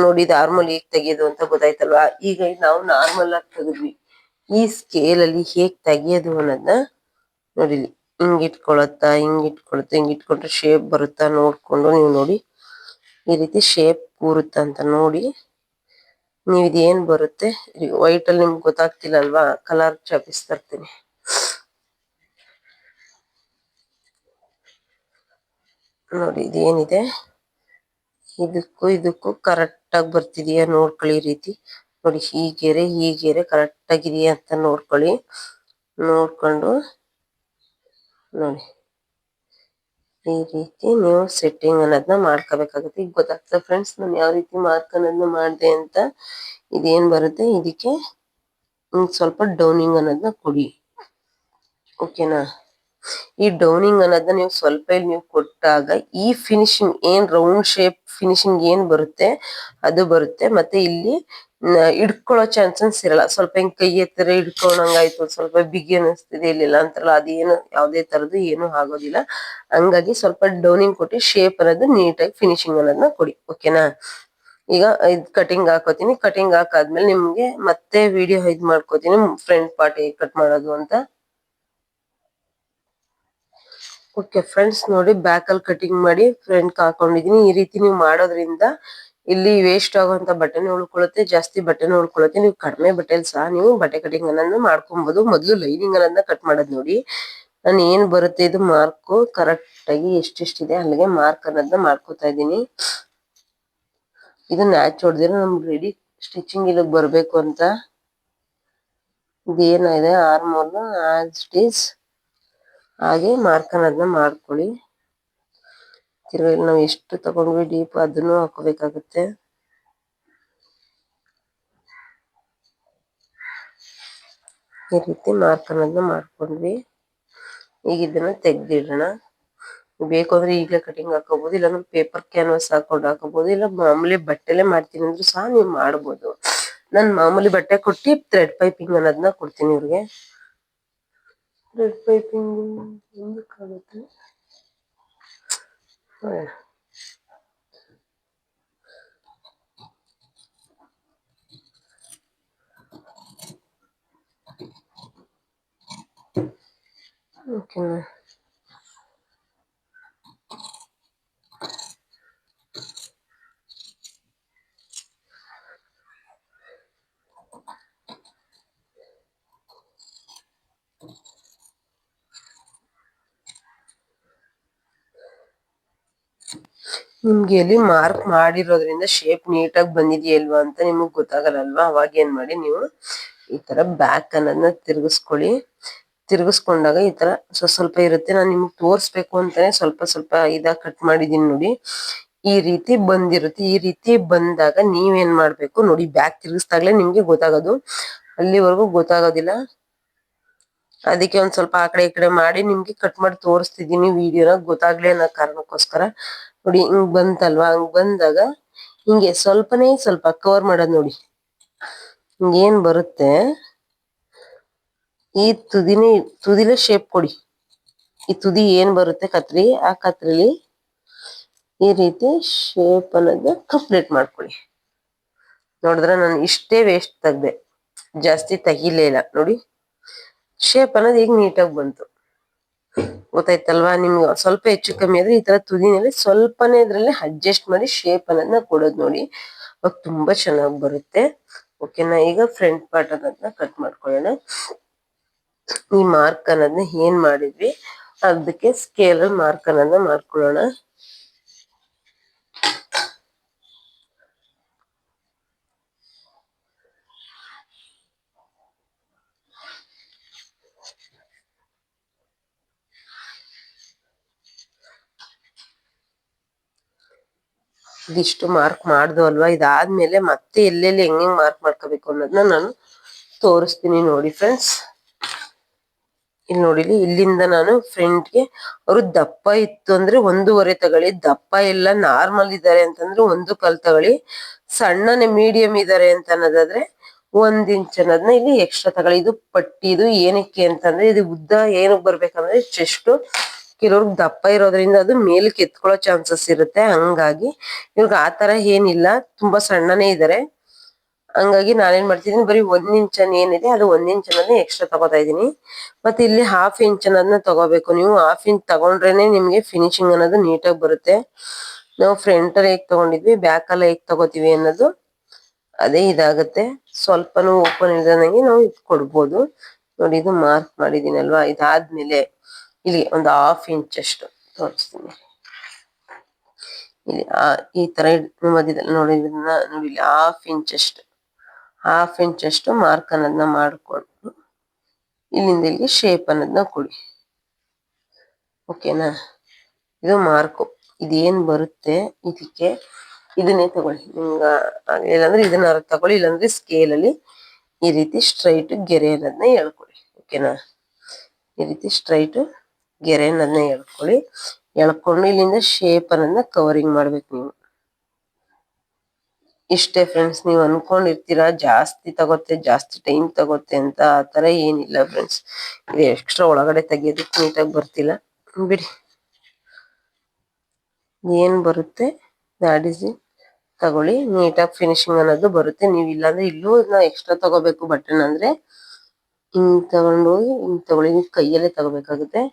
ನೋಡಿ, ಇದು ಆರ್ಮಲ್ ಹೇಗ್ ತೆಗಿಯೋದು ಅಂತ ಗೊತ್ತಾಯ್ತಲ್ವಾ? ಈಗ ನಾವು ನಾರ್ಮಲ್ ಆಗಿ ತೆಗೆದ್ವಿ. ಈ ಸ್ಕೇಲ್ ಅಲ್ಲಿ ಹೇಗ್ ತೆಗಿಯೋದು ಅನ್ನೋದನ್ನ ನೋಡಿ. ಹಿಂಗ್ ಇಟ್ಕೊಳತ್ತಾ, ಹಿಂಗ್ ಇಟ್ಕೊಂಡ್ರೆ ಶೇಪ್ ಬರುತ್ತಾ ನೋಡ್ಕೊಂಡು ನೀವು ನೋಡಿ. ಈ ರೀತಿ ಶೇಪ್ ಕೂರುತ್ತಾ ಅಂತ ನೋಡಿ. ನೀವು ಇದೇನ್ ಬರುತ್ತೆ ವೈಟ್ ಅಲ್ಲಿ ನಿಮ್ಗೆ ಗೊತ್ತಾಗ್ತಿಲ್ಲ ಅಲ್ವಾ? ಕಲರ್ ಚಾಪಿಸ್ ತರ್ತೀನಿ ನೋಡಿ. ಇದೇನಿದೆ ಇದಕ್ಕೂ ಕರೆಕ್ಟ್ ಆಗಿ ಬರ್ತಿದೀಯಾ ನೋಡ್ಕೊಳ್ಳಿ. ಈ ರೀತಿ ನೋಡಿ, ಈ ಗೆರೆ ಕರೆಕ್ಟ್ ಆಗಿದೆಯಾ ಅಂತ ನೋಡ್ಕೊಳ್ಳಿ. ನೋಡ್ಕೊಂಡು ನೋಡಿ ಈ ರೀತಿ ನೀವು ಸೆಟ್ಟಿಂಗ್ ಅನ್ನೋದನ್ನ ಮಾಡ್ಕೋಬೇಕಾಗುತ್ತೆ. ಈಗ ಗೊತ್ತಾಗ್ತದೆ ಫ್ರೆಂಡ್ಸ್ ನಾನು ಯಾವ ರೀತಿ ಮಾರ್ಕ್ ಅನ್ನೋದನ್ನ ಮಾಡಿದೆ ಅಂತ. ಇದೇನ್ ಬರುತ್ತೆ ಇದಕ್ಕೆ ಸ್ವಲ್ಪ ಡೌನಿಂಗ್ ಅನ್ನೋದನ್ನ ಕೊಡಿ, ಓಕೆನಾ. ಈ ಡೌನಿಂಗ್ ಅನ್ನೋದನ್ನ ನೀವು ಸ್ವಲ್ಪ ಇಲ್ಲಿ ನೀವು ಕೊಟ್ಟಾಗ ಈ ಫಿನಿಶಿಂಗ್ ಏನ್ ರೌಂಡ್ ಶೇಪ್ ಫಿನಿಶಿಂಗ್ ಏನ್ ಬರುತ್ತೆ ಅದು ಬರುತ್ತೆ. ಮತ್ತೆ ಇಲ್ಲಿ ಹಿಡ್ಕೊಳ್ಳೋ ಚಾನ್ಸಸ್ ಇರಲ್ಲ. ಸ್ವಲ್ಪ ಹಿಂಗ್ ಕೈ ಎತ್ತರ ಹಿಡ್ಕೊಂಡಂಗಾಯ್ತು, ಸ್ವಲ್ಪ ಬಿಗಿ ಅನಿಸ್ತಿದೆ ಇಲ್ಲಿಲ್ಲ ಅಂತಾರಲ್ಲ, ಅದೇನು ಯಾವ್ದೇ ತರದ್ದು ಏನು ಆಗೋದಿಲ್ಲ. ಹಂಗಾಗಿ ಸ್ವಲ್ಪ ಡೌನಿಂಗ್ ಕೊಟ್ಟು ಶೇಪ್ ಅನ್ನೋದು ನೀಟಾಗಿ ಫಿನಿಶಿಂಗ್ ಅನ್ನೋದನ್ನ ಕೊಡಿ, ಓಕೆನಾ. ಈಗ ಇದ್ ಕಟಿಂಗ್ ಹಾಕೋತೀನಿ. ಕಟಿಂಗ್ ಹಾಕಾದ್ಮೇಲೆ ನಿಮ್ಗೆ ಮತ್ತೆ ವಿಡಿಯೋ ಇದ್ ಮಾಡ್ಕೋತೀನಿ ಫ್ರಂಟ್ ಪಾರ್ಟ್ ಹೇಗೆ ಕಟ್ ಮಾಡೋದು ಅಂತ. ಓಕೆ ಫ್ರೆಂಡ್ಸ್ ನೋಡಿ, ಬ್ಯಾಕ್ ಅಲ್ಲಿ ಕಟಿಂಗ್ ಮಾಡಿ ಫ್ರಂಟ್ ಹಾಕೊಂಡಿದೀನಿ. ಈ ರೀತಿ ನೀವು ಮಾಡೋದ್ರಿಂದ ಇಲ್ಲಿ ವೇಸ್ಟ್ ಆಗುವಂತ ಬಟ್ಟೆನೂ ಉಳ್ಕೊಳ್ಳುತ್ತೆ, ಜಾಸ್ತಿ ಬಟ್ಟೆನೂ ಉಳ್ಕೊಳ್ಳುತ್ತೆ. ನೀವು ಕಡಿಮೆ ಬಟ್ಟೆಲಿ ಸಹ ನೀವು ಬಟ್ಟೆ ಕಟಿಂಗ್ ಅನ್ನೋದನ್ನ ಮಾಡ್ಕೊಬಹುದು. ಮೊದಲು ಲೈನಿಂಗ್ ಅನ್ನೋದನ್ನ ಕಟ್ ಮಾಡೋದ್ ನೋಡಿ. ನಾನು ಏನ್ ಬರುತ್ತೆ ಇದು ಮಾರ್ಕ್ ಕರೆಕ್ಟ್ ಆಗಿ ಎಷ್ಟೆಷ್ಟಿದೆ ಅಲ್ಲಿಗೆ ಮಾರ್ಕ್ ಅನ್ನೋದನ್ನ ಮಾಡ್ಕೊತಾ ಇದ್ದೀನಿ. ಇದು ನ್ಯಾಚ್ ಹೊಡೆದಿರೋ ನಮ್ಗೆ ರೆಡಿ ಸ್ಟಿಚಿಂಗ್ ಇಲ್ಲಿಗೆ ಬರ್ಬೇಕು ಅಂತ. ಇದೇನಿದೆ ಆರ್ಮೋಲ್ ಆಸ್ ಇಟ್ ಈಸ್ ಹಾಗೆ ಮಾರ್ಕ್ ಅನ್ನೋದನ್ನ ಮಾಡ್ಕೊಳ್ಳಿ. ತಿರ್ಗಿ ನಾವು ಎಷ್ಟು ತಗೊಂಡ್ವಿ ಡೀಪ್ ಅದನ್ನು ಹಾಕೋಬೇಕಾಗುತ್ತೆ. ಈ ರೀತಿ ಮಾರ್ಕ್ ಅನ್ನೋದನ್ನ ಮಾಡ್ಕೊಂಡ್ವಿ. ಈಗ ಇದನ್ನ ತೆಗ್ದಿಡೋಣ. ಬೇಕು ಅಂದ್ರೆ ಈಗಲೇ ಕಟಿಂಗ್ ಹಾಕೋಬಹುದು, ಇಲ್ಲಾಂದ್ರೆ ಪೇಪರ್ ಕ್ಯಾನ್ವಾಸ್ ಹಾಕೊಂಡು ಹಾಕೋಬಹುದು, ಇಲ್ಲ ಮಾಮೂಲಿ ಬಟ್ಟೆಲೆ ಮಾಡ್ತೀನಿ ಅಂದ್ರೂ ಸಹ ನೀವು ಮಾಡ್ಬೋದು. ನಾನು ಮಾಮೂಲಿ ಬಟ್ಟೆ ಕೊಟ್ಟು ಥ್ರೆಡ್ ಪೈಪಿಂಗ್ ಅನ್ನೋದನ್ನ ಕೊಡ್ತೀನಿ ಇವ್ರಿಗೆ. ಥ್ರೆಡ್ ಪೈಪಿಂಗ್ ಮುಂದಕ್ಕಾಗುತ್ತೆ. ಓಕೆನಾ. ನಿಮ್ಗೆ ಎಲ್ಲಿ ಮಾರ್ಕ್ ಮಾಡಿರೋದ್ರಿಂದ ಶೇಪ್ ನೀಟಾಗಿ ಬಂದಿದೆಯಲ್ವಾ ಅಂತ ನಿಮಗ್ ಗೊತ್ತಾಗಲ್ಲಲ್ವಾ. ಅವಾಗ ಏನ್ ಮಾಡಿ ನೀವು ಈ ತರ ಬ್ಯಾಕ್ ಅನ್ನೋದನ್ನ ತಿರ್ಗಿಸ್ಕೊಳ್ಳಿ. ತಿರ್ಗಿಸ್ಕೊಂಡಾಗ ಈ ತರ ಸ್ವಲ್ಪ ಇರುತ್ತೆ. ನಾನು ನಿಮ್ಗೆ ತೋರ್ಸ್ಬೇಕು ಅಂತಾನೆ ಸ್ವಲ್ಪ ಸ್ವಲ್ಪ ಇದಾಗ ಕಟ್ ಮಾಡಿದೀನಿ ನೋಡಿ. ಈ ರೀತಿ ಬಂದಿರುತ್ತೆ. ಈ ರೀತಿ ಬಂದಾಗ ನೀವೇನ್ ಮಾಡ್ಬೇಕು ನೋಡಿ, ಬ್ಯಾಕ್ ತಿರ್ಗಿಸ್ದಾಗ್ಲೇ ನಿಮ್ಗೆ ಗೊತ್ತಾಗೋದು, ಅಲ್ಲಿವರೆಗೂ ಗೊತ್ತಾಗೋದಿಲ್ಲ. ಅದಕ್ಕೆ ಒಂದ್ ಸ್ವಲ್ಪ ಆ ಕಡೆ ಈ ಕಡೆ ಮಾಡಿ ನಿಮ್ಗೆ ಕಟ್ ಮಾಡಿ ತೋರಿಸ್ತಿದೀನಿ ವಿಡಿಯೋನ, ಗೊತ್ತಾಗ್ಲಿ ಅನ್ನೋ ಕಾರಣಕ್ಕೋಸ್ಕರ. ನೋಡಿ ಹಿಂಗ್ ಬಂತಲ್ವಾ, ಹಂಗ್ ಬಂದಾಗ ಹಿಂಗೆ ಸ್ವಲ್ಪನೇ ಸ್ವಲ್ಪ ಕವರ್ ಮಾಡೋದ್ ನೋಡಿ. ಹಿಂಗೇನ್ ಬರುತ್ತೆ ಈ ತುದಿಲೇ ಶೇಪ್ ಕೊಡಿ. ಈ ತುದಿ ಏನ್ ಬರುತ್ತೆ ಕತ್ರಿ, ಆ ಕತ್ರಿಲಿ ಈ ರೀತಿ ಶೇಪ್ ಅನ್ನೋದು ಕಂಪ್ಲೀಟ್ ಮಾಡ್ಕೊಳ್ಳಿ. ನೋಡಿದ್ರೆ ನಾನು ಇಷ್ಟೇ ವೇಸ್ಟ್ ತೆಗ್ದೆ, ಜಾಸ್ತಿ ತೆಗಿಲೇ ಇಲ್ಲ. ನೋಡಿ ಶೇಪ್ ಅನ್ನೋದು ಈಗ ನೀಟಾಗಿ ಬಂತು, ಗೊತ್ತಾಯ್ತಲ್ವಾ. ನಿಮ್ಗೆ ಸ್ವಲ್ಪ ಹೆಚ್ಚು ಕಮ್ಮಿ ಆದ್ರೆ ಈ ತರ ತುದಿನಲ್ಲಿ ಸ್ವಲ್ಪನೇ ಇದ್ರಲ್ಲಿ ಅಡ್ಜಸ್ಟ್ ಮಾಡಿ ಶೇಪ್ ಅನ್ನೋದನ್ನ ಕೊಡೋದು ನೋಡಿ, ಅವಾಗ ತುಂಬಾ ಚೆನ್ನಾಗಿ ಬರುತ್ತೆ. ಓಕೆನಾ. ಈಗ ಫ್ರಂಟ್ ಪಾರ್ಟ್ ಅನ್ನೋದನ್ನ ಕಟ್ ಮಾಡ್ಕೊಳ್ಳೋಣ. ಈ ಮಾರ್ಕ್ ಅನ್ನೋದನ್ನ ಏನ್ ಮಾಡಿದ್ವಿ ಅದಕ್ಕೆ ಸ್ಕೇಲ್ ಮಾರ್ಕ್ ಅನ್ನೋದನ್ನ ಮಾಡ್ಕೊಳ್ಳೋಣ. ಇದಿಷ್ಟು ಮಾರ್ಕ್ ಮಾಡ್ದು ಅಲ್ವಾ. ಇದಾದ್ಮೇಲೆ ಮತ್ತೆ ಎಲ್ಲೆಲ್ಲಿ ಹೆಂಗ್ ಮಾರ್ಕ್ ಮಾಡ್ಕೋಬೇಕು ಅನ್ನೋದನ್ನ ನಾನು ತೋರಿಸ್ತೀನಿ ನೋಡಿ ಫ್ರೆಂಡ್ಸ್. ಇಲ್ಲಿ ನೋಡಿಲಿ, ಇಲ್ಲಿಂದ ನಾನು ಫ್ರಂಟ್ಗೆ ಅವರು ದಪ್ಪ ಇತ್ತು ಅಂದ್ರೆ 1.5 ತಗೊಳ್ಳಿ, ದಪ್ಪ ಎಲ್ಲ ನಾರ್ಮಲ್ ಇದ್ದಾರೆ ಅಂತಂದ್ರೆ 1 ತಗೊಳ್ಳಿ, ಸಣ್ಣನೆ ಮೀಡಿಯಂ ಇದ್ದಾರೆ ಅಂತ ಅನ್ನೋದಾದ್ರೆ 1 ಇಂಚ್ ಅನ್ನೋದನ್ನ ಇಲ್ಲಿ ಎಕ್ಸ್ಟ್ರಾ ತಗೊಳ್ಳಿ. ಇದು ಪಟ್ಟಿ, ಇದು ಏನಕ್ಕೆ ಅಂತಂದ್ರೆ ಇದು ಉದ್ದ ಏನಕ್ಕೆ ಬರ್ಬೇಕಂದ್ರೆ ಚೆಸ್ಟ್ ಕೆಲವ್ರಿಗೆ ದಪ್ಪ ಇರೋದ್ರಿಂದ ಅದು ಮೇಲಕ್ಕೆ ಎತ್ಕೊಳ್ಳೋ ಚಾನ್ಸಸ್ ಇರುತ್ತೆ. ಹಂಗಾಗಿ ಇವ್ರಿಗೆ ಆತರ ಏನಿಲ್ಲ, ತುಂಬಾ ಸಣ್ಣನೇ ಇದಾರೆ. ಹಂಗಾಗಿ ನಾನೇನ್ ಮಾಡ್ತಿದೀನಿ, ಬರೀ 1 ಇಂಚ್ ಏನಿದೆ ಅದು 1 ಇಂಚ್ ಅನ್ನೋದನ್ನ ಎಕ್ಸ್ಟ್ರಾ ತಗೋತಾ ಇದೀನಿ. ಮತ್ತೆ ಇಲ್ಲಿ 1/2 ಇಂಚ್ ಅನ್ನೋದನ್ನ ತಗೋಬೇಕು. ನೀವು 1/2 ಇಂಚ್ ತಗೊಂಡ್ರೇನೆ ನಿಮ್ಗೆ ಫಿನಿಶಿಂಗ್ ಅನ್ನೋದು ನೀಟಾಗಿ ಬರುತ್ತೆ. ನಾವು ಫ್ರಂಟ್ ಅಲ್ಲಿ ಹೇಗ್ ತಗೊಂಡಿದ್ವಿ, ಬ್ಯಾಕ್ ಅಲ್ಲಿ ಹೇಗ್ ತಗೋತೀವಿ ಅನ್ನೋದು ಅದೇ ಇದಾಗುತ್ತೆ. ಸ್ವಲ್ಪನೂ ಓಪನ್ ಇಲ್ದಂಗೆ ನಾವು ಇದು ಕೊಡ್ಬೋದು ನೋಡಿ. ಇದು ಮಾರ್ಕ್ ಮಾಡಿದೀನಿ ಅಲ್ವಾ. ಇದಾದ್ಮೇಲೆ ಇಲ್ಲಿ ಒಂದು 1/2 ಇಂಚ್ ಅಷ್ಟು ತೋರಿಸ್ತೀನಿ. ಇಲ್ಲಿ ಈ ತರ ಮಧ್ಯದಲ್ಲಿ ನೋಡಿ, ನೋಡಿ ಇಲ್ಲಿ 1/2 ಇಂಚ್ ಅಷ್ಟು ಮಾರ್ಕ್ ಅನ್ನೋದನ್ನ ಮಾಡ್ಕೊಂಡು ಇಲ್ಲಿಂದ ಇಲ್ಲಿಗೆ ಶೇಪ್ ಅನ್ನೋದನ್ನ ಕೊಡಿ. ಓಕೆನಾ? ಇದು ಮಾರ್ಕು. ಇದೇನ್ ಬರುತ್ತೆ ಇದಕ್ಕೆ ಇದನ್ನೇ ತಗೊಳ್ಳಿ. ನಿಮ್ಗೆ ಇಲ್ಲಾಂದ್ರೆ ಇದನ್ನ ತಗೊಳ್ಳಿ, ಇಲ್ಲಾಂದ್ರೆ ಸ್ಕೇಲ್ ಅಲ್ಲಿ ಈ ರೀತಿ ಸ್ಟ್ರೈಟ್ ಗೆರೆ ಅನ್ನೋದನ್ನ ಎಳ್ಕೊಳ್ಳಿ. ಓಕೆನಾ? ಈ ರೀತಿ ಸ್ಟ್ರೈಟ್ ಗೆರೆ ಅನ್ನೋದನ್ನ ಎಳ್ಕೊಳ್ಳಿ. ಎಳ್ಕೊಂಡು ಇಲ್ಲಿಂದ ಶೇಪ್ ಅನ್ನೋದನ್ನ ಕವರಿಂಗ್ ಮಾಡ್ಬೇಕು ನೀವು. ಇಷ್ಟೇ ಫ್ರೆಂಡ್ಸ್. ನೀವು ಅನ್ಕೊಂಡಿರ್ತೀರಾ ಜಾಸ್ತಿ ತಗೋತೆ, ಜಾಸ್ತಿ ಟೈಮ್ ತಗೋತೆ ಅಂತ. ಆ ತರ ಏನಿಲ್ಲ ಫ್ರೆಂಡ್ಸ್. ಇದು ಎಕ್ಸ್ಟ್ರಾ ಒಳಗಡೆ ತೆಗಿಯೋದಕ್ಕೆ ನೀಟಾಗಿ ಬರ್ತಿಲ್ಲ ಬಿಡಿ. ಏನ್ ಬರುತ್ತೆ ದಾಡಿಸಿ ತಗೊಳ್ಳಿ. ನೀಟಾಗಿ ಫಿನಿಶಿಂಗ್ ಅನ್ನೋದು ಬರುತ್ತೆ. ನೀವು ಇಲ್ಲಾಂದ್ರೆ ಇಲ್ಲೂ ಎಕ್ಸ್ಟ್ರಾ ತಗೋಬೇಕು ಬಟನ್ ಅಂದ್ರೆ ಹಿಂಗ್ ತಗೊಂಡೋಗಿ ಹಿಂಗ್ ತಗೊಳ್ಳಿ. ನೀವು ಕೈಯಲ್ಲೇ ತಗೋಬೇಕಾಗುತ್ತೆ.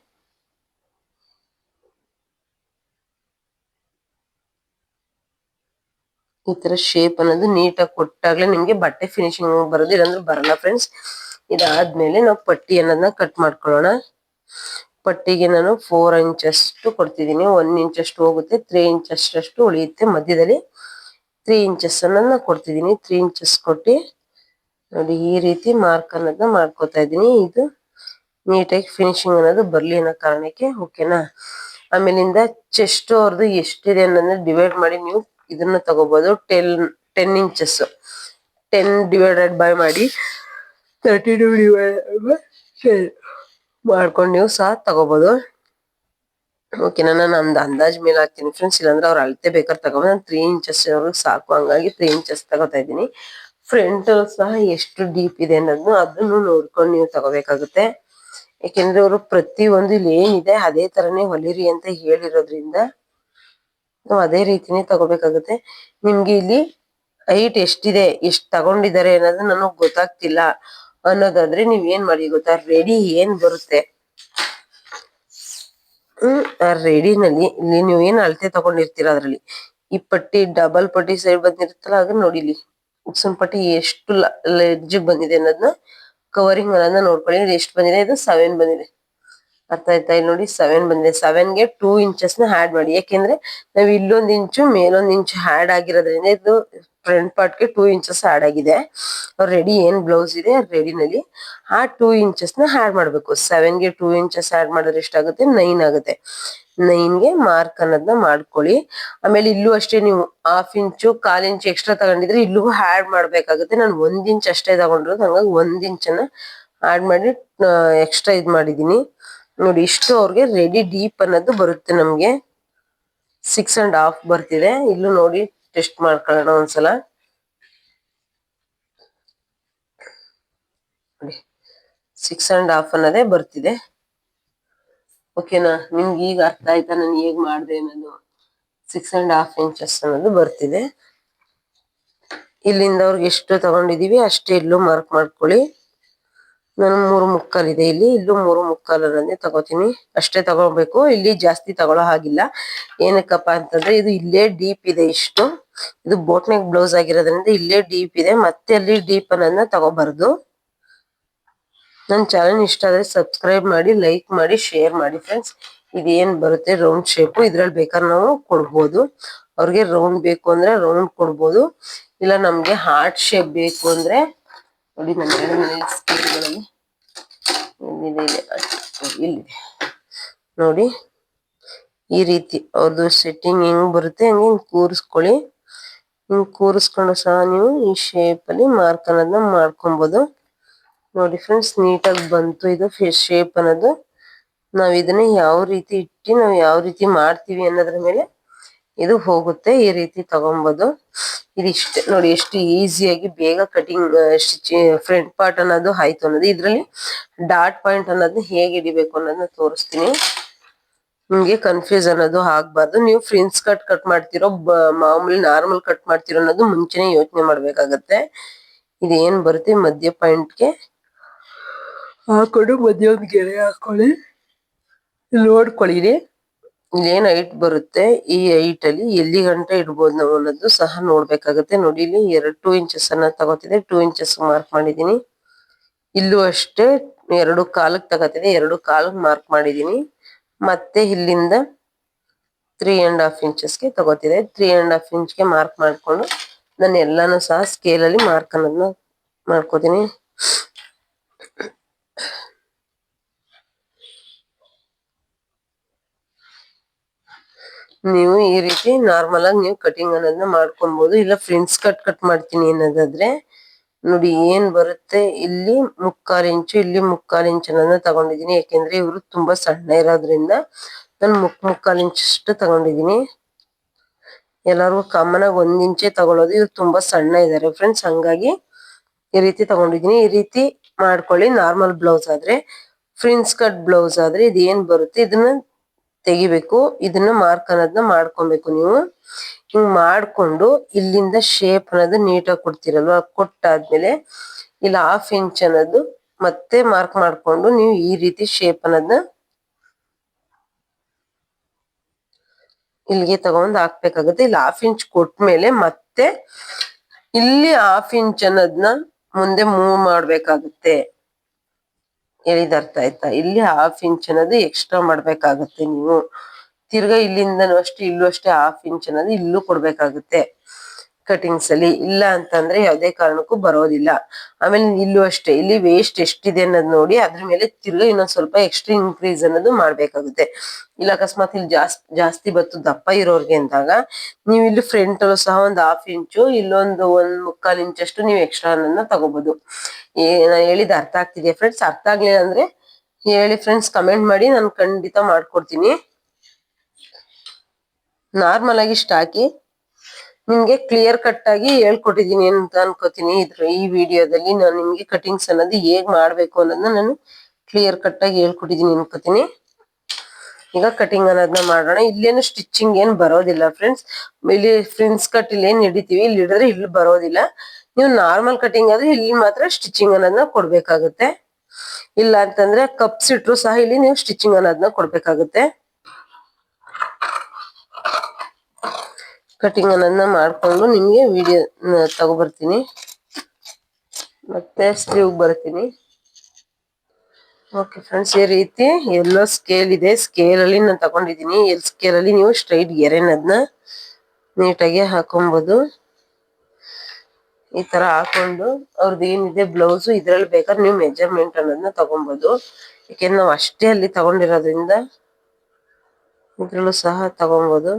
ಈ ತರ ಶೇಪ್ ಅನ್ನೋದು ನೀಟಾಗಿ ಕೊಟ್ಟಾಗ್ಲೇ ನಿಮ್ಗೆ ಬಟ್ಟೆ ಫಿನಿಶಿಂಗ್ ಬರೋದು, ಇಲ್ಲಾಂದ್ರೆ ಬರಲ್ಲ ಫ್ರೆಂಡ್ಸ್. ಇದಾದ್ಮೇಲೆ ನಾವು ಪಟ್ಟಿ ಅನ್ನೋದನ್ನ ಕಟ್ ಮಾಡ್ಕೊಳ್ಳೋಣ. ಪಟ್ಟಿಗೆ ನಾನು 4 ಇಂಚಷ್ಟು ಕೊಡ್ತಿದ್ದೀನಿ. 1 ಇಂಚಷ್ಟು ಹೋಗುತ್ತೆ, 3 ಇಂಚಷ್ಟು ಉಳಿಯುತ್ತೆ. ಮಧ್ಯದಲ್ಲಿ 3 ಇಂಚಸ್ ಅನ್ನೋದನ್ನ ಕೊಡ್ತಿದ್ದೀನಿ. 3 ಇಂಚಸ್ ಕೊಟ್ಟು ನೋಡಿ ಈ ರೀತಿ ಮಾರ್ಕ್ ಅನ್ನೋದನ್ನ ಮಾಡ್ಕೊತಾ ಇದ್ದೀನಿ. ಇದು ನೀಟಾಗಿ ಫಿನಿಶಿಂಗ್ ಅನ್ನೋದು ಬರ್ಲಿ ಅನ್ನೋ ಕಾರಣಕ್ಕೆ. ಓಕೆನಾ? ಆಮೇಲಿಂದ ಚೆಸ್ಟ್ ಅವ್ರದ್ದು ಎಷ್ಟಿದೆ ಅನ್ನೋದನ್ನ ಡಿವೈಡ್ ಮಾಡಿ ನೀವು ಇದನ್ನ ತಗೋಬಹುದು. 10 ಇಂಚಸ್ 10 ಡಿವೈಡೆಡ್ ಬೈ ಮಾಡಿ 32 ಡಿವೈಡೆಡ್ ಮಾಡ್ಕೊಂಡು ನೀವು ಸಹ ತಗೋಬಹುದು. ಓಕೆನಾ? ನಾನು ಅಂದಾಜ್ ಮೇಲೆ ಹಾಕ್ತೀನಿ ಫ್ರೆಂಡ್ಸ್, ಇಲ್ಲಾಂದ್ರೆ ಅವ್ರು ಅಳತೆ ಬೇಕಾದ್ರೆ ತಗೋಬೋದು. ನಾನು 3 ಇಂಚಸ್ ಸಾಕು, ಹಂಗಾಗಿ 3 ಇಂಚಸ್ ತಗೋತಾ ಇದ್ದೀನಿ. ಫ್ರಂಟ್ ಸಹ ಎಷ್ಟು ಡೀಪ್ ಇದೆ ಅನ್ನೋದನ್ನು ಅದನ್ನು ನೋಡ್ಕೊಂಡು ನೀವು ತಗೋಬೇಕಾಗುತ್ತೆ. ಯಾಕೆಂದ್ರೆ ಅವರು ಪ್ರತಿ ಒಂದು ಇಲ್ಲಿ ಏನಿದೆ ಅದೇ ತರನೇ ಹೊಲಿರಿ ಅಂತ ಹೇಳಿರೋದ್ರಿಂದ ನಾವು ಅದೇ ರೀತಿನೇ ತಗೋಬೇಕಾಗುತ್ತೆ. ನಿಮ್ಗೆ ಇಲ್ಲಿ ಹೈಟ್ ಎಷ್ಟಿದೆ, ಎಷ್ಟು ತಗೊಂಡಿದ್ದಾರೆ ಅನ್ನೋದು ನನಗ್ ಗೊತ್ತಾಗ್ತಿಲ್ಲ ಅನ್ನೋದಾದ್ರೆ ನೀವ್ ಏನ್ ಮಾಡಿ ಗೊತ್ತಾ, ರೆಡಿ ಏನ್ ಬರುತ್ತೆ ಆ ರೆಡಿನಲ್ಲಿ ಇಲ್ಲಿ ನೀವು ಏನ್ ಅಳತೆ ತಗೊಂಡಿರ್ತೀರ ಅದ್ರಲ್ಲಿ ಈ ಪಟ್ಟಿ ಡಬಲ್ ಪಟ್ಟಿ ಸೈಡ್ ಬಂದಿರುತ್ತಲ್ಲ, ಅದನ್ನ ನೋಡಿ ಇಲ್ಲಿ ಉಕ್ಸನ್ ಪಟ್ಟಿ ಎಷ್ಟು ಎಡ್ಜಿಗೆ ಬಂದಿದೆ ಅನ್ನೋದನ್ನ ಕವರಿಂಗ್ ಅನ್ನೋದನ್ನ ನೋಡ್ಕೊಳ್ಳಿ. ಇದು ಎಷ್ಟು ಬಂದಿದೆ, ಇದು 7 ಬಂದಿದೆ. ಅರ್ಥ ಆಯ್ತಾ? ಇಲ್ಲಿ ನೋಡಿ 7 ಬಂದಿದೆ. 7ಗೆ 2 ಇಂಚಸ್ ನ ಆಡ್ ಮಾಡಿ. ಯಾಕೆಂದ್ರೆ ನಾವ್ ಇಲ್ಲೊಂದ್ ಇಂಚು ಮೇಲೊಂದ್ ಇಂಚು ಆಡ್ ಆಗಿರೋದ್ರಿಂದ ಇದು ಫ್ರಂಟ್ ಪಾರ್ಟ್ ಗೆ 2 ಇಂಚಸ್ ಆಡ್ ಆಗಿದೆ. ರೆಡಿ ಏನ್ ಬ್ಲೌಸ್ ಇದೆ ರೆಡಿನಲ್ಲಿ ಆ 2 ಇಂಚಸ್ ನ ಆಡ್ ಮಾಡ್ಬೇಕು. 7ಗೆ 2 ಇಂಚಸ್ ಆಡ್ ಮಾಡಿದ್ರೆ ಎಷ್ಟಾಗುತ್ತೆ, 9 ಆಗುತ್ತೆ. 9ಗೆ ಮಾರ್ಕ್ ಅನ್ನೋದನ್ನ ಮಾಡ್ಕೊಳ್ಳಿ. ಆಮೇಲೆ ಇಲ್ಲೂ ಅಷ್ಟೇ ನೀವು 1/2 ಇಂಚು 1/4 ಇಂಚು ಎಕ್ಸ್ಟ್ರಾ ತಗೊಂಡಿದ್ರೆ ಇಲ್ಲೂ ಆಡ್ ಮಾಡ್ಬೇಕಾಗುತ್ತೆ. ನಾನು 1 ಇಂಚ್ ಅಷ್ಟೇ ತಗೊಂಡಿರೋದು, ಹಂಗಾಗಿ 1 ಇಂಚನ್ನ ಆಡ್ ಮಾಡಿ ಎಕ್ಸ್ಟ್ರಾ ಇದ್ ಮಾಡಿದೀನಿ. ನೋಡಿ ಇಷ್ಟು ಅವ್ರಿಗೆ ರೆಡಿ ಡೀಪ್ ಅನ್ನೋದು ಬರುತ್ತೆ. ನಮ್ಗೆ 6.5 ಬರ್ತಿದೆ. ಇಲ್ಲೂ ನೋಡಿ ಟೆಸ್ಟ್ ಮಾಡ್ಕೊಳ್ಳೋಣ ಒಂದ್ಸಲ. ನೋಡಿ 6.5 ಅನ್ನೋದೇ ಬರ್ತಿದೆ. ಓಕೆನಾ? ನಿಮ್ಗೆ ಈಗ ಅರ್ಥ ಆಯ್ತಾ ನಾನು ಹೇಗ್ ಮಾಡ್ದೆ ಅನ್ನೋದು? 6.5 ಇಂಚಸ್ ಅನ್ನೋದು ಬರ್ತಿದೆ. ಇಲ್ಲಿಂದ ಅವ್ರಿಗೆ ಎಷ್ಟು ತಗೊಂಡಿದೀವಿ ಅಷ್ಟೇ ಇಲ್ಲೂ ಮಾರ್ಕ್ ಮಾಡ್ಕೊಳ್ಳಿ. ನಾನು 3/4 ಇದೆ ಇಲ್ಲಿ, ಇಲ್ಲೂ 3/4 ಅನ್ನೋದೇ ತಗೋತೀನಿ. ಅಷ್ಟೇ ತಗೋಬೇಕು, ಇಲ್ಲಿ ಜಾಸ್ತಿ ತಗೊಳ್ಳೋ ಹಾಗಿಲ್ಲ. ಏನಕ್ಕಪ್ಪ ಅಂತಂದ್ರೆ ಇದು ಇಲ್ಲೇ ಡೀಪ್ ಇದೆ. ಇಷ್ಟು ಇದು ಬೋಟ್ ನೆಕ್ ಬ್ಲೌಸ್ ಆಗಿರೋದ್ರಿಂದ ಇಲ್ಲೇ ಡೀಪ್ ಇದೆ, ಮತ್ತೆ ಅಲ್ಲಿ ಡೀಪ್ ಅನ್ನೋದನ್ನ ತಗೋಬಾರ್ದು. ನನ್ನ ಚಾನಲ್ ಇಷ್ಟ ಆದ್ರೆ ಸಬ್ಸ್ಕ್ರೈಬ್ ಮಾಡಿ, ಲೈಕ್ ಮಾಡಿ, ಶೇರ್ ಮಾಡಿ ಫ್ರೆಂಡ್ಸ್. ಇದೇನ್ ಬರುತ್ತೆ ರೌಂಡ್ ಶೇಪ್, ಇದ್ರಲ್ಲಿ ಬೇಕಾದ್ರೆ ನಾವು ಕೊಡ್ಬೋದು. ಅವ್ರಿಗೆ ರೌಂಡ್ ಬೇಕು ಅಂದ್ರೆ ರೌಂಡ್ ಕೊಡ್ಬೋದು, ಇಲ್ಲ ನಮ್ಗೆ ಹಾರ್ಟ್ ಶೇಪ್ ಬೇಕು ಅಂದ್ರೆ ನೋಡಿ ನನ್ನ ಸ್ಕೇಲ್ಗಳಲ್ಲಿ ಇಲ್ಲಿದೆ ನೋಡಿ. ಈ ರೀತಿ ಅವ್ರದ್ದು ಸೆಟ್ಟಿಂಗ್ ಹೆಂಗ್ ಬರುತ್ತೆ ಹಂಗೆ ಹಿಂಗ್ ಕೂರಿಸ್ಕೊಳ್ಳಿ. ಹಿಂಗ್ ಕೂರಿಸ್ಕೊಂಡು ಸಹ ನೀವು ಈ ಶೇಪ್ ಅಲ್ಲಿ ಮಾರ್ಕ್ ಅನ್ನೋದನ್ನ ಮಾಡ್ಕೊಬಹುದು. ನೋಡಿ ಫ್ರೆಂಡ್ಸ್, ನೀಟಾಗಿ ಬಂತು ಇದು ಶೇಪ್ ಅನ್ನೋದು. ನಾವ್ ಇದನ್ನ ಯಾವ ರೀತಿ ಇಟ್ಟು ನಾವು ಯಾವ ರೀತಿ ಮಾಡ್ತೀವಿ ಅನ್ನೋದ್ರ ಮೇಲೆ ಇದು ಹೋಗುತ್ತೆ. ಈ ರೀತಿ ತಗೊಬಹುದು. ಇದಿಷ್ಟೇ ನೋಡಿ, ಎಷ್ಟು ಈಸಿಯಾಗಿ ಬೇಗ ಕಟಿಂಗ್ ಫ್ರಂಟ್ ಪಾರ್ಟ್ ಅನ್ನೋದು ಆಯ್ತು ಅನ್ನೋದು. ಇದ್ರಲ್ಲಿ ಡಾಟ್ ಪಾಯಿಂಟ್ ಅನ್ನೋದನ್ನ ಹೇಗೆ ಹಿಡಿಬೇಕು ಅನ್ನೋದನ್ನ ತೋರಿಸ್ತೀನಿ. ನಿಮ್ಗೆ ಕನ್ಫ್ಯೂಸ್ ಅನ್ನೋದು ಆಗ್ಬಾರ್ದು. ನೀವು ಫ್ರಿನ್ಸ್ ಕಟ್ ಮಾಡ್ತಿರೋ ಮಾಮೂಲಿ ನಾರ್ಮಲ್ ಕಟ್ ಮಾಡ್ತಿರೋ ಅನ್ನೋದು ಮುಂಚೆನೆ ಯೋಚನೆ ಮಾಡ್ಬೇಕಾಗತ್ತೆ. ಇದೇನ್ ಬರುತ್ತೆ ಮಧ್ಯ ಪಾಯಿಂಟ್ಗೆ ಹಾಕೊಂಡು ಮಧ್ಯ ಒಂದು ಗೆರೆ ಹಾಕೊಳ್ಳಿ, ನೋಡ್ಕೊಳ್ಳಿ. ಇಲ್ಲೇನ್ ಹೈಟ್ ಬರುತ್ತೆ, ಈ ಹೈಟ್ ಅಲ್ಲಿ ಎಲ್ಲಿ ಗಂಟ ಇಡ್ಬೋದು ನಾವು ಅನ್ನೋದು ಸಹ ನೋಡ್ಬೇಕಾಗತ್ತೆ. ನೋಡಿ ಇಲ್ಲಿ 2 ಇಂಚಸ್ ಅನ್ನ ತಗೋತಿದೆ, 2 ಇಂಚಸ್ ಮಾರ್ಕ್ ಮಾಡಿದೀನಿ. ಇಲ್ಲೂ ಅಷ್ಟೇ 2.25 ತಗೋತಿದೆ, 2.25 ಮಾರ್ಕ್ ಮಾಡಿದೀನಿ. ಮತ್ತೆ ಇಲ್ಲಿಂದ 3.5 ಇಂಚಸ್ಗೆ ತಗೋತಿದೆ, 3.5 ಇಂಚ್ಗೆ ಮಾರ್ಕ್ ಮಾಡ್ಕೊಂಡು ನಾನು ಎಲ್ಲಾನು ಸಹ ಸ್ಕೇಲ್ ಅಲ್ಲಿ ಮಾರ್ಕ್ ಅನ್ನೋದನ್ನ ಮಾಡ್ಕೋತೀನಿ. ನೀವು ಈ ರೀತಿ ನಾರ್ಮಲ್ ಆಗಿ ನೀವು ಕಟಿಂಗ್ ಅನ್ನೋದನ್ನ ಮಾಡ್ಕೊಬಹುದು. ಇಲ್ಲ ಫ್ರಿಂಟ್ಸ್ ಕಟ್ ಮಾಡ್ತೀನಿ ಅನ್ನೋದಾದ್ರೆ ನೋಡಿ ಏನ್ ಬರುತ್ತೆ, ಇಲ್ಲಿ 3/4 ಇಂಚು, ಇಲ್ಲಿ 3/4 ಇಂಚ್ ಅನ್ನೋದನ್ನ ತಗೊಂಡಿದೀನಿ. ಯಾಕೆಂದ್ರೆ ಇವರು ತುಂಬಾ ಸಣ್ಣ ಇರೋದ್ರಿಂದ ನಾನು 3/4 ಇಂಚಷ್ಟು ತಗೊಂಡಿದೀನಿ. ಎಲ್ಲಾರು ಕಾಮನ್ ಆಗಿ 1 ಇಂಚೆ ತಗೊಳ್ಳೋದು, ಇವ್ರು ತುಂಬಾ ಸಣ್ಣ ಇದಾರೆ ಫ್ರೆಂಡ್ಸ್, ಹಂಗಾಗಿ ಈ ರೀತಿ ತಗೊಂಡಿದೀನಿ. ಈ ರೀತಿ ಮಾಡ್ಕೊಳ್ಳಿ ನಾರ್ಮಲ್ ಬ್ಲೌಸ್ ಆದ್ರೆ. ಫ್ರಿಂಟ್ಸ್ ಕಟ್ ಬ್ಲೌಸ್ ಆದ್ರೆ ಇದು ಏನ್ ಬರುತ್ತೆ ಇದನ್ನ ತೆಗಿಬೇಕು. ಇದನ್ನ ಮಾರ್ಕ್ ಅನ್ನೋದನ್ನ ಮಾಡ್ಕೊಬೇಕು. ನೀವು ಹಿಂಗ್ ಮಾಡ್ಕೊಂಡು ಇಲ್ಲಿಂದ ಶೇಪ್ ಅನ್ನೋದು ನೀಟಾಗಿ ಕೊಡ್ತಿರಲ್ವಾ, ಕೊಟ್ಟಾದ್ಮೇಲೆ ಇಲ್ಲಿ 1/2 ಇಂಚ್ ಅನ್ನೋದು ಮತ್ತೆ ಮಾರ್ಕ್ ಮಾಡ್ಕೊಂಡು ನೀವು ಈ ರೀತಿ ಶೇಪ್ ಅನ್ನೋದನ್ನ ಇಲ್ಲಿಗೆ ತಗೊಂಡ್ ಹಾಕ್ಬೇಕಾಗುತ್ತೆ. ಇಲ್ಲಿ 1/2 ಇಂಚ್ ಕೊಟ್ಮೇಲೆ ಮತ್ತೆ ಇಲ್ಲಿ 1/2 ಇಂಚ್ ಅನ್ನೋದನ್ನ ಮುಂದೆ ಮೂವ್ ಮಾಡ್ಬೇಕಾಗುತ್ತೆ. ಹೇಳಿದ ಅರ್ಥ ಆಯ್ತಾ? ಇಲ್ಲಿ 1/2 ಇಂಚ್ ಅನ್ನೋದು ಎಕ್ಸ್ಟ್ರಾ ಮಾಡ್ಬೇಕಾಗುತ್ತೆ ನೀವು. ತಿರ್ಗಾ ಇಲ್ಲಿಂದನೂ ಅಷ್ಟೇ, ಇಲ್ಲೂ ಅಷ್ಟೇ 1/2 ಇಂಚ್ ಅನ್ನೋದು ಇಲ್ಲೂ ಕೊಡ್ಬೇಕಾಗುತ್ತೆ ಕಟಿಂಗ್ಸ್ ಅಲ್ಲಿ. ಇಲ್ಲ ಅಂತಂದ್ರೆ ಯಾವ್ದೇ ಕಾರಣಕ್ಕೂ ಬರೋದಿಲ್ಲ. ಆಮೇಲೆ ಇಲ್ಲೂ ಅಷ್ಟೇ, ಇಲ್ಲಿ ವೇಸ್ಟ್ ಎಷ್ಟಿದೆ ಅನ್ನೋದು ನೋಡಿ ಅದ್ರ ಮೇಲೆ ತಿರ್ಗಾ ಇನ್ನೊಂದ್ ಸ್ವಲ್ಪ ಎಕ್ಸ್ಟ್ರಾ ಇನ್ಕ್ರೀಸ್ ಅನ್ನೋದು ಮಾಡ್ಬೇಕಾಗುತ್ತೆ. ಇಲ್ಲ ಅಕಸ್ಮಾತ್ ಇಲ್ಲಿ ಜಾಸ್ತಿ ಬತ್ತು ದಪ್ಪ ಇರೋರ್ಗೆ ಅಂದಾಗ ನೀವು ಇಲ್ಲಿ ಫ್ರಂಟ್ ಅಲ್ಲೂ ಸಹ 1/2 ಇಂಚು, ಇಲ್ಲೊಂದು 1/4 ಇಂಚ್ ಅಷ್ಟು ನೀವು ಎಕ್ಸ್ಟ್ರಾ ಅನ್ನೋದನ್ನ ತಗೋಬಹುದು. ನಾನು ಹೇಳಿದ ಅರ್ಥ ಆಗ್ತಿದೆಯಾ ಫ್ರೆಂಡ್ಸ್? ಅರ್ಥ ಆಗ್ಲಿಲ್ಲ ಅಂದ್ರೆ ಹೇಳಿ ಫ್ರೆಂಡ್ಸ್, ಕಮೆಂಟ್ ಮಾಡಿ, ನಾನು ಖಂಡಿತ ಮಾಡ್ಕೊಡ್ತೀನಿ. ನಾರ್ಮಲ್ ಆಗಿ ಇಷ್ಟ ಹಾಕಿ ನಿಮ್ಗೆ ಕ್ಲಿಯರ್ ಕಟ್ ಆಗಿ ಹೇಳ್ಕೊಟ್ಟಿದೀನಿ ಅಂತ ಅನ್ಕೋತೀನಿ. ಈ ವಿಡಿಯೋದಲ್ಲಿ ನಾನು ನಿಮ್ಗೆ ಕಟಿಂಗ್ಸ್ ಅನ್ನೋದು ಹೇಗ್ ಮಾಡ್ಬೇಕು ಅನ್ನೋದನ್ನ ನಾನು ಕ್ಲಿಯರ್ ಕಟ್ ಆಗಿ ಹೇಳ್ಕೊಟ್ಟಿದೀನಿ ಅನ್ಕೋತೀನಿ. ಈಗ ಕಟಿಂಗ್ ಅನ್ನೋದನ್ನ ಮಾಡೋಣ. ಇಲ್ಲೇನು ಸ್ಟಿಚಿಂಗ್ ಏನ್ ಬರೋದಿಲ್ಲ ಫ್ರೆಂಡ್ಸ್. ಇಲ್ಲಿ ಫ್ರಿಂಟ್ಸ್ ಕಟ್ ಇಲ್ಲಿ ಏನ್ ಹಿಡಿತೀವಿ, ಇಲ್ಲಿ ಹಿಡಿದ್ರೆ ಇಲ್ಲಿ ಬರೋದಿಲ್ಲ. ನೀವು ನಾರ್ಮಲ್ ಕಟಿಂಗ್ ಆದ್ರೆ ಇಲ್ಲಿ ಮಾತ್ರ ಸ್ಟಿಚಿಂಗ್ ಅನ್ನೋದನ್ನ ಕೊಡ್ಬೇಕಾಗುತ್ತೆ. ಇಲ್ಲ ಅಂತಂದ್ರೆ ಕಪ್ಸ್ ಇಟ್ರು ಸಹ ಇಲ್ಲಿ ನೀವು ಸ್ಟಿಚಿಂಗ್ ಅನ್ನೋದನ್ನ ಕೊಡ್ಬೇಕಾಗುತ್ತೆ. ಕಟಿಂಗ್ ಅನ್ನೋದನ್ನ ಮಾಡ್ಕೊಂಡು ನಿಮ್ಗೆ ವಿಡಿಯೋ ತಗೋಬರ್ತೀನಿ, ಮತ್ತೆ ಸ್ಲೀವ್ ಬರ್ತೀನಿ. ಓಕೆ ಫ್ರೆಂಡ್ಸ್, ಈ ರೀತಿ ಎಲ್ಲೋ ಸ್ಕೇಲ್ ಇದೆ, ಸ್ಕೇಲ್ ಅಲ್ಲಿ ನಾನು ತಗೊಂಡಿದ್ದೀನಿ. ಸ್ಕೇಲ್ ಅಲ್ಲಿ ನೀವು ಸ್ಟ್ರೈಟ್ ಗೆರೆನದನ್ನ ನೀಟಾಗಿ ಹಾಕೊಬಹುದು. ಈ ತರ ಹಾಕೊಂಡು ಅವ್ರದ್ದು ಏನಿದೆ ಬ್ಲೌಸ್ ಇದ್ರಲ್ಲಿ ಬೇಕಾದ್ರೆ ನೀವು ಮೆಜರ್ಮೆಂಟ್ ಅನ್ನೋದನ್ನ ತಗೊಬಹುದು. ಯಾಕೆಂದ್ರೆ ನಾವು ಅಷ್ಟೇ ಅಲ್ಲಿ ತಗೊಂಡಿರೋದ್ರಿಂದ ಇದ್ರಲ್ಲೂ ಸಹ ತಗೊಬಹುದು.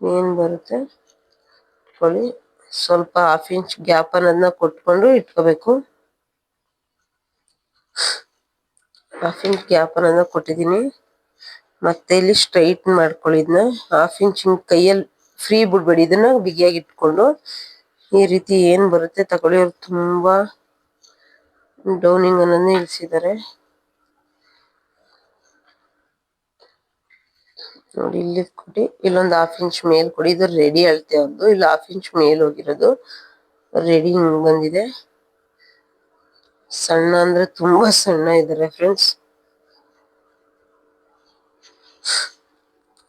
ಏನ್ ಬರುತ್ತೆ ಇಟ್ಕೊಳ್ಳಿ. ಸ್ವಲ್ಪ 1/2 ಇಂಚ್ ಗ್ಯಾಪ್ ಅನ್ನೋದನ್ನ ಕೊಟ್ಕೊಂಡು ಇಟ್ಕೋಬೇಕು. 1/2 ಇಂಚ್ ಗ್ಯಾಪ್ ಅನ್ನೋದನ್ನ ಕೊಟ್ಟಿದ್ದೀನಿ. ಮತ್ತೆ ಇಲ್ಲಿ ಸ್ಟ್ರೈಟ್ ಮಾಡ್ಕೊಳ್ಳಿ. ಇದನ್ನ 1/2 ಇಂಚ್ ಕೈಯಲ್ಲಿ ಫ್ರೀ ಬಿಡ್ಬೇಡಿ, ಇದನ್ನ ಬಿಗಿಯಾಗಿ ಇಟ್ಕೊಂಡು ಈ ರೀತಿ ಏನ್ ಬರುತ್ತೆ ತಗೊಳ್ಳಿ. ಅವ್ರು ತುಂಬಾ ಡೌನಿಂಗ್ ಅನ್ನೋದನ್ನ ಇಳಿಸಿದ್ದಾರೆ ನೋಡಿ. ಇಲ್ಲಿ ಕೊಡಿ, ಇಲ್ಲೊಂದು 1/2 ಇಂಚ್ ಮೇಲ್ ಕೊಡಿ. ಇದು ರೆಡಿ ಅಳತೆ ಅವ್ರದ್ದು. ಇಲ್ಲಿ 1/2 ಇಂಚ್ ಮೇಲ್ ಹೋಗಿರೋದು ರೆಡಿ ಹಿಂಗ್ ಬಂದಿದೆ. ಸಣ್ಣ ಅಂದ್ರೆ ತುಂಬಾ ಸಣ್ಣ ಇದಾರೆ ಫ್ರೆಂಡ್ಸ್.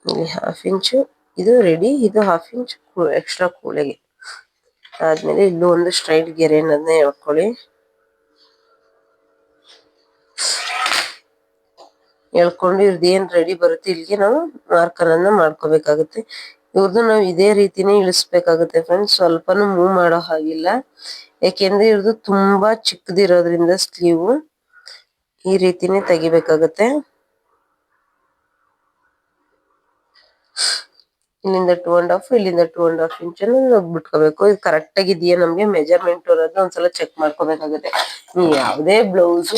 ಇಲ್ಲಿ 1/2 ಇಂಚ್ ಇದು ರೆಡಿ, ಇದು 1/2 ಇಂಚ್ ಎಕ್ಸ್ಟ್ರಾ ಕೂಳೆಗೆ ಆದ್ಮೇಲೆ ಇಲ್ಲೂ ಒಂದು ಸ್ಟ್ರೈಟ್ ಗೆರೆ ಅನ್ನೋದನ್ನ ಹೇಳ್ಕೊಳ್ಳಿ. ಹೇಳ್ಕೊಂಡು ಇವ್ರದ್ದು ಏನ್ ರೆಡಿ ಬರುತ್ತೆ ಇಲ್ಲಿಗೆ ನಾವು ಮಾರ್ಕ್ ಅನ್ನೋದನ್ನ ಮಾಡ್ಕೋಬೇಕಾಗುತ್ತೆ. ಇವ್ರದ್ದು ನಾವು ಇದೇ ರೀತಿನೇ ಇಳಿಸ್ಬೇಕಾಗುತ್ತೆ ಫ್ರೆಂಡ್ಸ್, ಸ್ವಲ್ಪನೂ ಮೂವ್ ಮಾಡೋ ಹಾಗಿಲ್ಲ. ಯಾಕೆಂದ್ರೆ ಇವ್ರದ್ದು ತುಂಬಾ ಚಿಕ್ಕದಿರೋದ್ರಿಂದ ಸ್ಲೀವ್ ಈ ರೀತಿನೇ ತೆಗಿಬೇಕಾಗುತ್ತೆ. ಇಲ್ಲಿಂದ 2.5, ಇಲ್ಲಿಂದ 2.5 ಇಂಚ್ ಬಿಟ್ಕೋಬೇಕು. ಇದು ಕರೆಕ್ಟ್ ಆಗಿದೆಯಾ ನಮ್ಗೆ ಮೆಜರ್ಮೆಂಟ್ ಅನ್ನೋದು ಒಂದ್ಸಲ ಚೆಕ್ ಮಾಡ್ಕೋಬೇಕಾಗುತ್ತೆ. ಯಾವುದೇ ಬ್ಲೌಸ್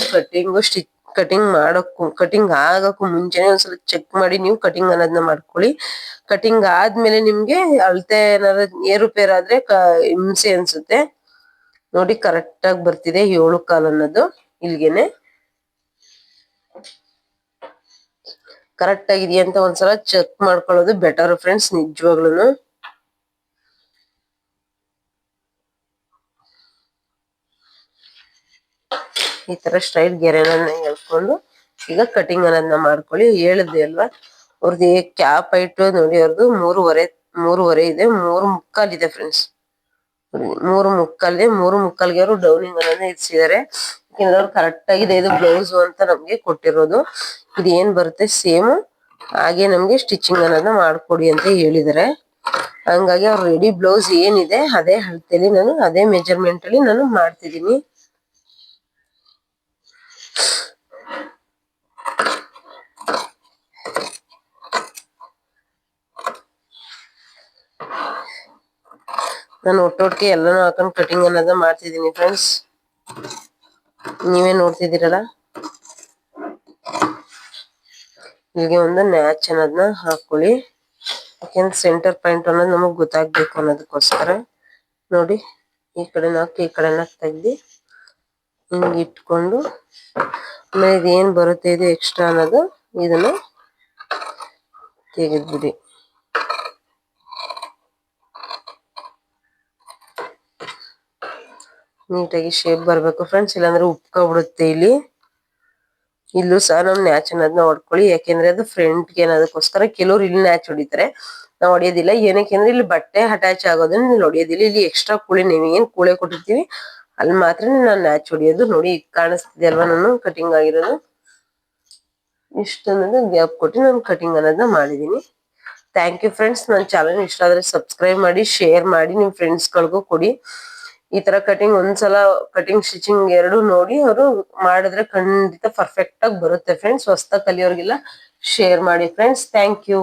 ಕಟಿಂಗ್ ಆಗಕ್ಕೂ ಮುಂಚೆನೆ ಒಂದ್ಸಲ ಚೆಕ್ ಮಾಡಿ ನೀವು ಕಟಿಂಗ್ ಅನ್ನೋದನ್ನ ಮಾಡ್ಕೊಳ್ಳಿ. ಕಟಿಂಗ್ ಆದ್ಮೇಲೆ ನಿಮ್ಗೆ ಅಳತೆ ಏನಾದ್ರು ಏರುಪೇರ್ ಆದ್ರೆ ಹಿಂಸೆ ಅನ್ಸುತ್ತೆ. ನೋಡಿ ಕರೆಕ್ಟ್ ಆಗಿ ಬರ್ತಿದೆ 7.25 ಅನ್ನೋದು. ಇಲ್ಲಿಗೆನೆ ಕರೆಕ್ಟ್ ಆಗಿದೆಯಾ ಅಂತ ಒಂದ್ಸಲ ಚೆಕ್ ಮಾಡ್ಕೊಳ್ಳೋದು ಬೆಟರ್ ಫ್ರೆಂಡ್ಸ್, ನಿಜವಾಗ್ಲೂ. ಈ ತರ ಸ್ಟ್ರೈಟ್ ಗೆರೆನ ಹೇಳ್ಕೊಂಡು ಈಗ ಕಟಿಂಗ್ ಅನ್ನೋದನ್ನ ಮಾಡ್ಕೊಳ್ಳಿ. ಹೇಳಿದ್ವಿ ಅಲ್ವಾ, ಅವ್ರದ್ದು ಕ್ಯಾಪ್ ಹೈಟ್ ನೋಡಿ, ಅವ್ರದ್ದು 3.5 ಇದೆ, 3.25 ಇದೆ ಫ್ರೆಂಡ್ಸ್. 3.25 ಇದೆ. 3.25ಗೆ ಅವರು ಡೌನಿಂಗ್ ಅನ್ನೋದನ್ನ ಇರಿಸಿದ್ದಾರೆ. ಯಾಕಂದ್ರೆ ಅವ್ರು ಕರೆಕ್ಟ್ ಆಗಿದೆ ಇದು ಬ್ಲೌಸ್ ಅಂತ ನಮ್ಗೆ ಕೊಟ್ಟಿರೋದು. ಇದು ಏನ್ ಬರುತ್ತೆ ಸೇಮ್ ಹಾಗೆ ನಮ್ಗೆ ಸ್ಟಿಚಿಂಗ್ ಅನ್ನೋದನ್ನ ಮಾಡ್ಕೊಡಿ ಅಂತ ಹೇಳಿದ್ದಾರೆ. ಹಂಗಾಗಿ ಅವ್ರ ರೆಡಿ ಬ್ಲೌಸ್ ಏನಿದೆ ಅದೇ ಅಳತೆಲಿ ನಾನು ಅದೇ ಮೆಜರ್ಮೆಂಟ್ ಅಲ್ಲಿ ನಾನು ಮಾಡ್ತಿದ್ದೀನಿ. ನಾನು ಒಟ್ಟೊಟ್ಟಿಗೆ ಎಲ್ಲಾನು ಹಾಕೊಂಡು ಕಟಿಂಗ್ ಅನ್ನೋದ ಮಾಡ್ತಿದ್ದೀನಿ ಫ್ರೆಂಡ್ಸ್. ನೀವೇ ನೋಡ್ತಿದ್ದೀರಲ್ಲ. ಇಲ್ಲಿಗೆ ಒಂದು ನ್ಯಾಚ್ ಅನ್ನೋದನ್ನ ಹಾಕೊಳ್ಳಿ. ಯಾಕೆಂದ್ರೆ ಸೆಂಟರ್ ಪಾಯಿಂಟ್ ಅನ್ನೋದು ನಮಗ್ ಗೊತ್ತಾಗ್ಬೇಕು ಅನ್ನೋದಕ್ಕೋಸ್ಕರ. ನೋಡಿ ಈ ಕಡೆ ನಾಲ್ಕು ಈ ಕಡೆ ನಾಲ್ಕು ತೆಗ್ದು ಹಿಂಗ್ ಇಟ್ಕೊಂಡು ಆಮೇಲೆ ಇದೇನ್ ಬರುತ್ತೆ ಇದು ಎಕ್ಸ್ಟ್ರಾ ಅನ್ನೋದು ಇದನ್ನ ತೆಗೆದ್ಬಿಡಿ. ನೀಟಾಗಿ ಶೇಪ್ ಬರ್ಬೇಕು ಫ್ರೆಂಡ್ಸ್, ಇಲ್ಲಾಂದ್ರೆ ಉಪ್ಕೊಬಿಡುತ್ತೆ. ಇಲ್ಲೂ ಸಹ ನಾವು ನ್ಯಾಚ್ ಅನ್ನೋದನ್ನ ಹೊಡ್ಕೊಳ್ಳಿ. ಯಾಕೆಂದ್ರೆ ಅದು ಫ್ರಂಟ್ಗೆ ಅನ್ನೋದಕ್ಕೋಸ್ಕರ. ಕೆಲವ್ರು ಇಲ್ಲಿ ನ್ಯಾಚ್ ಹೊಡಿತಾರೆ, ನಾವು ಹೊಡಿಯೋದಿಲ್ಲ. ಏನಕ್ಕೆ ಅಂದ್ರೆ ಇಲ್ಲಿ ಬಟ್ಟೆ ಅಟ್ಯಾಚ್ ಆಗೋದನ್ನ ಇಲ್ಲಿ ಹೊಡಿಯೋದಿಲ್ಲ. ಇಲ್ಲಿ ಎಕ್ಸ್ಟ್ರಾ ಕೂಳೆ ನೀವು ಏನ್ ಕೂಳೆ ಕೊಟ್ಟಿರ್ತೀವಿ ಅಲ್ಲಿ ಮಾತ್ರ ನಾನು ನ್ಯಾಚ್ ಹೊಡಿಯೋದು. ನೋಡಿ ಈಗ ಕಾಣಿಸ್ತಿದೆ ಅಲ್ವಾ ನಾನು ಕಟಿಂಗ್ ಆಗಿರೋದು. ಇಷ್ಟ ಅನ್ನೋದು ಗ್ಯಾಪ್ ಕೊಟ್ಟು ನಾನು ಕಟಿಂಗ್ ಅನ್ನೋದನ್ನ ಮಾಡಿದೀನಿ. Thank you friends. ನನ್ನ ಚಾನಲ್ ಇಷ್ಟ ಆದ್ರೆ ಸಬ್ಸ್ಕ್ರೈಬ್ ಮಾಡಿ, ಶೇರ್ ಮಾಡಿ, ನಿಮ್ ಫ್ರೆಂಡ್ಸ್ಗಳಿಗೂ ಕೊಡಿ. ಈ ತರ ಕಟಿಂಗ್ ಒಂದ್ಸಲ ಕಟಿಂಗ್ ಸ್ಟಿಚಿಂಗ್ ಎರಡು ನೋಡಿ ಅವರು ಮಾಡಿದ್ರೆ ಖಂಡಿತ ಪರ್ಫೆಕ್ಟ್ ಆಗಿ ಬರುತ್ತೆ ಫ್ರೆಂಡ್ಸ್. ಹೊಸ್ದಾಗಿ ಕಲಿಯೋರ್ಗೆಲ್ಲ ಶೇರ್ ಮಾಡಿ ಫ್ರೆಂಡ್ಸ್. Thank you.